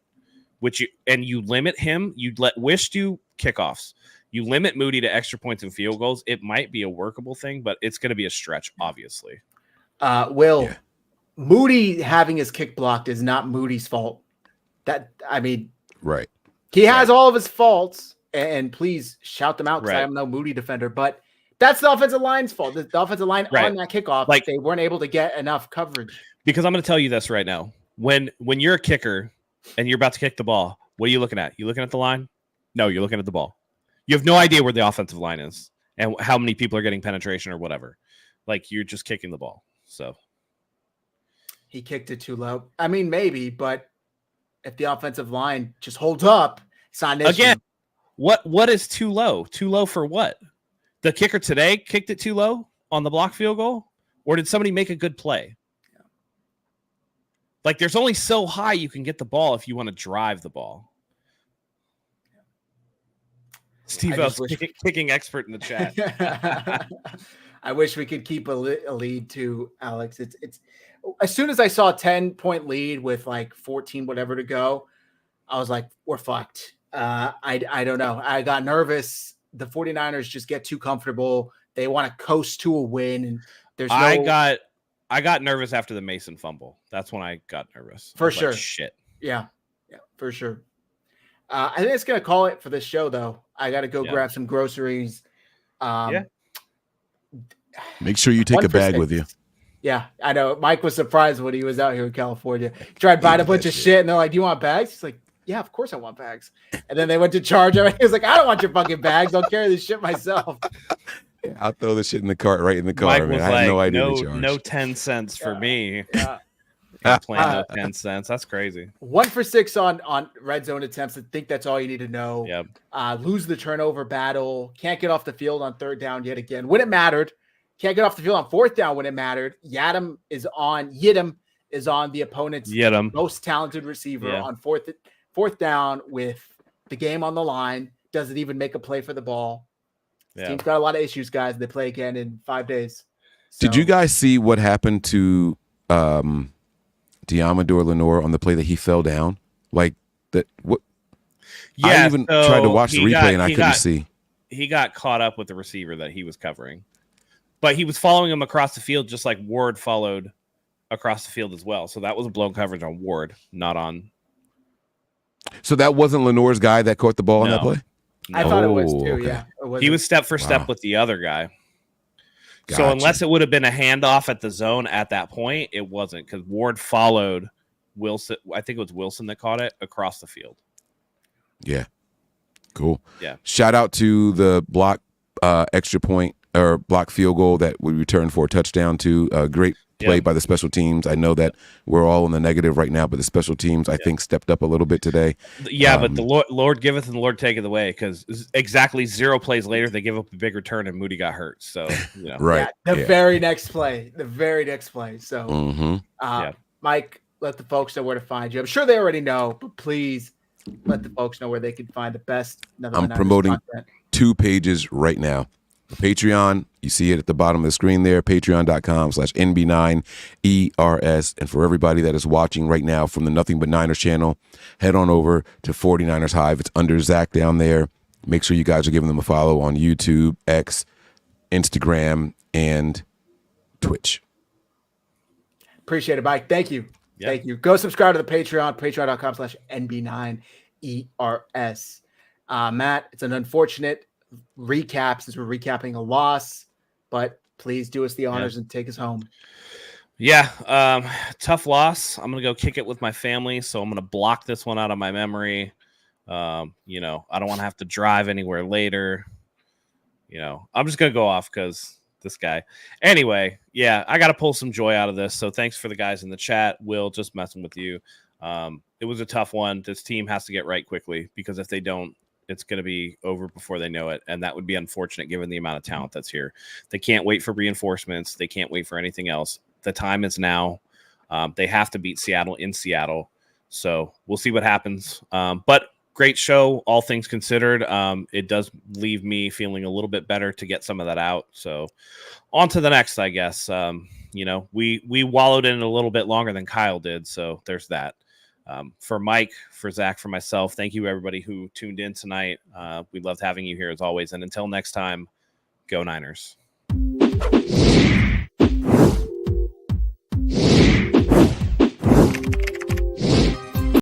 you limit him, you'd let Wish do kickoffs. You limit Moody to extra points and field goals. It might be a workable thing, but it's going to be a stretch, obviously. Moody having his kick blocked is not Moody's fault. Right. He has all of his faults, and please shout them out because I am no Moody defender, but That's the offensive line's fault. The offensive line Right. on that kickoff, Like, they weren't able to get enough coverage. Because I'm going to tell you this right now. When you're a kicker and you're about to kick the ball, what are you looking at? You looking at the line? No, you're looking at the ball. You have no idea where the offensive line is and how many people are getting penetration or whatever. Like, you're just kicking the ball. So he kicked it too low. I mean, maybe, but if the offensive line just holds up, it's not an issue. Again, what is too low? Too low for what? The kicker today kicked it too low on the block field goal? Or did somebody make a good play? Yeah. Like, there's only so high you can get the ball if you want to drive the ball. Steve-O's kicking expert in the chat. I wish we could keep a lead too, Alex. It's as soon as I saw a 10-point lead with like 14 whatever to go, I was like, we're fucked. I don't know. I got nervous. The 49ers just get too comfortable. They want to coast to a win, and there's no. I got nervous after the Mason fumble. That's when I got nervous. For sure. Like, shit. Yeah, for sure. I think it's gonna call it for this show, though. I got to go grab some groceries. Make sure you take a bag with you. Yeah, I know. Mike was surprised when he was out here in California. He tried buying a bunch of shit, and they're like, "Do you want bags?" He's like, "Yeah, of course I want bags." And then they went to charge him. He was like, "I don't want your fucking bags. I'll carry this shit myself." Yeah, I'll throw the shit in the cart, right in the car. Mike man. was I had no idea. No 10 cents for me. Yeah. Playing no 10 cents. That's crazy. 1 for 6 on red zone attempts. I think that's all you need to know. Yep. Lose the turnover battle. Can't get off the field on 3rd down yet again when it mattered. Can't get off the field on 4th down when it mattered. Yidam is on the opponent's most talented receiver on 4th down with the game on the line. Doesn't even make a play for the ball. This team's got a lot of issues, guys. They play again in 5 days. So, did you guys see what happened to Diamador Lenore on the play that he fell down? Like that? What? Yeah, I even tried to watch the replay and I couldn't see. He got caught up with the receiver that he was covering, but he was following him across the field just like Ward followed across the field as well. So that was a blown coverage on Ward, not on. So that wasn't Lenore's guy that caught the ball on that play? No. I thought it was too, okay. yeah. He was step for step with the other guy. Gotcha. So unless it would have been a handoff at the zone at that point, it wasn't because Ward followed Wilson. I think it was Wilson that caught it across the field. Yeah. Cool. Yeah. Shout out to the block extra point or block field goal that we returned for a touchdown to. Great play by the special teams. I know that we're all in the negative right now, but the special teams, I think, stepped up a little bit today. Yeah, but the Lord giveth and the Lord taketh away, because exactly 0 plays later, they give up a big return and Moody got hurt. So, you know. Right. Yeah, the very next play. So, Mike, let the folks know where to find you. I'm sure they already know, but please let the folks know where they can find the best. I'm promoting content. 2 pages right now. Patreon, you see it at the bottom of the screen there, patreon.com/NB9ERS. And for everybody that is watching right now from the Nothing But Niners channel, head on over to 49ers Hive. It's under Zach down there. Make sure you guys are giving them a follow on YouTube, X, Instagram, and Twitch. Appreciate it, Mike. Thank you. Yep. Thank you. Go subscribe to the Patreon, patreon.com/NB9ERS. Matt, it's an unfortunate recap since we're recapping a loss, but please do us the honors and take us home. Tough loss. I'm gonna go kick it with my family, so I'm gonna block this one out of my memory. I don't want to have to drive anywhere later. I'm just gonna go off because this guy. Anyway, I got to pull some joy out of this. So thanks for the guys in the chat. Will, just messing with you. It was a tough one. This team has to get right quickly, because if they don't, it's going to be over before they know it. And that would be unfortunate given the amount of talent that's here. They can't wait for reinforcements. They can't wait for anything else. The time is now. They have to beat Seattle in Seattle. So we'll see what happens. But great show, all things considered. It does leave me feeling a little bit better to get some of that out. So on to the next, I guess. We wallowed in it a little bit longer than Kyle did. So there's that. For Mike, for Zach, for myself, thank you everybody who tuned in tonight. We loved having you here as always. And until next time, go Niners.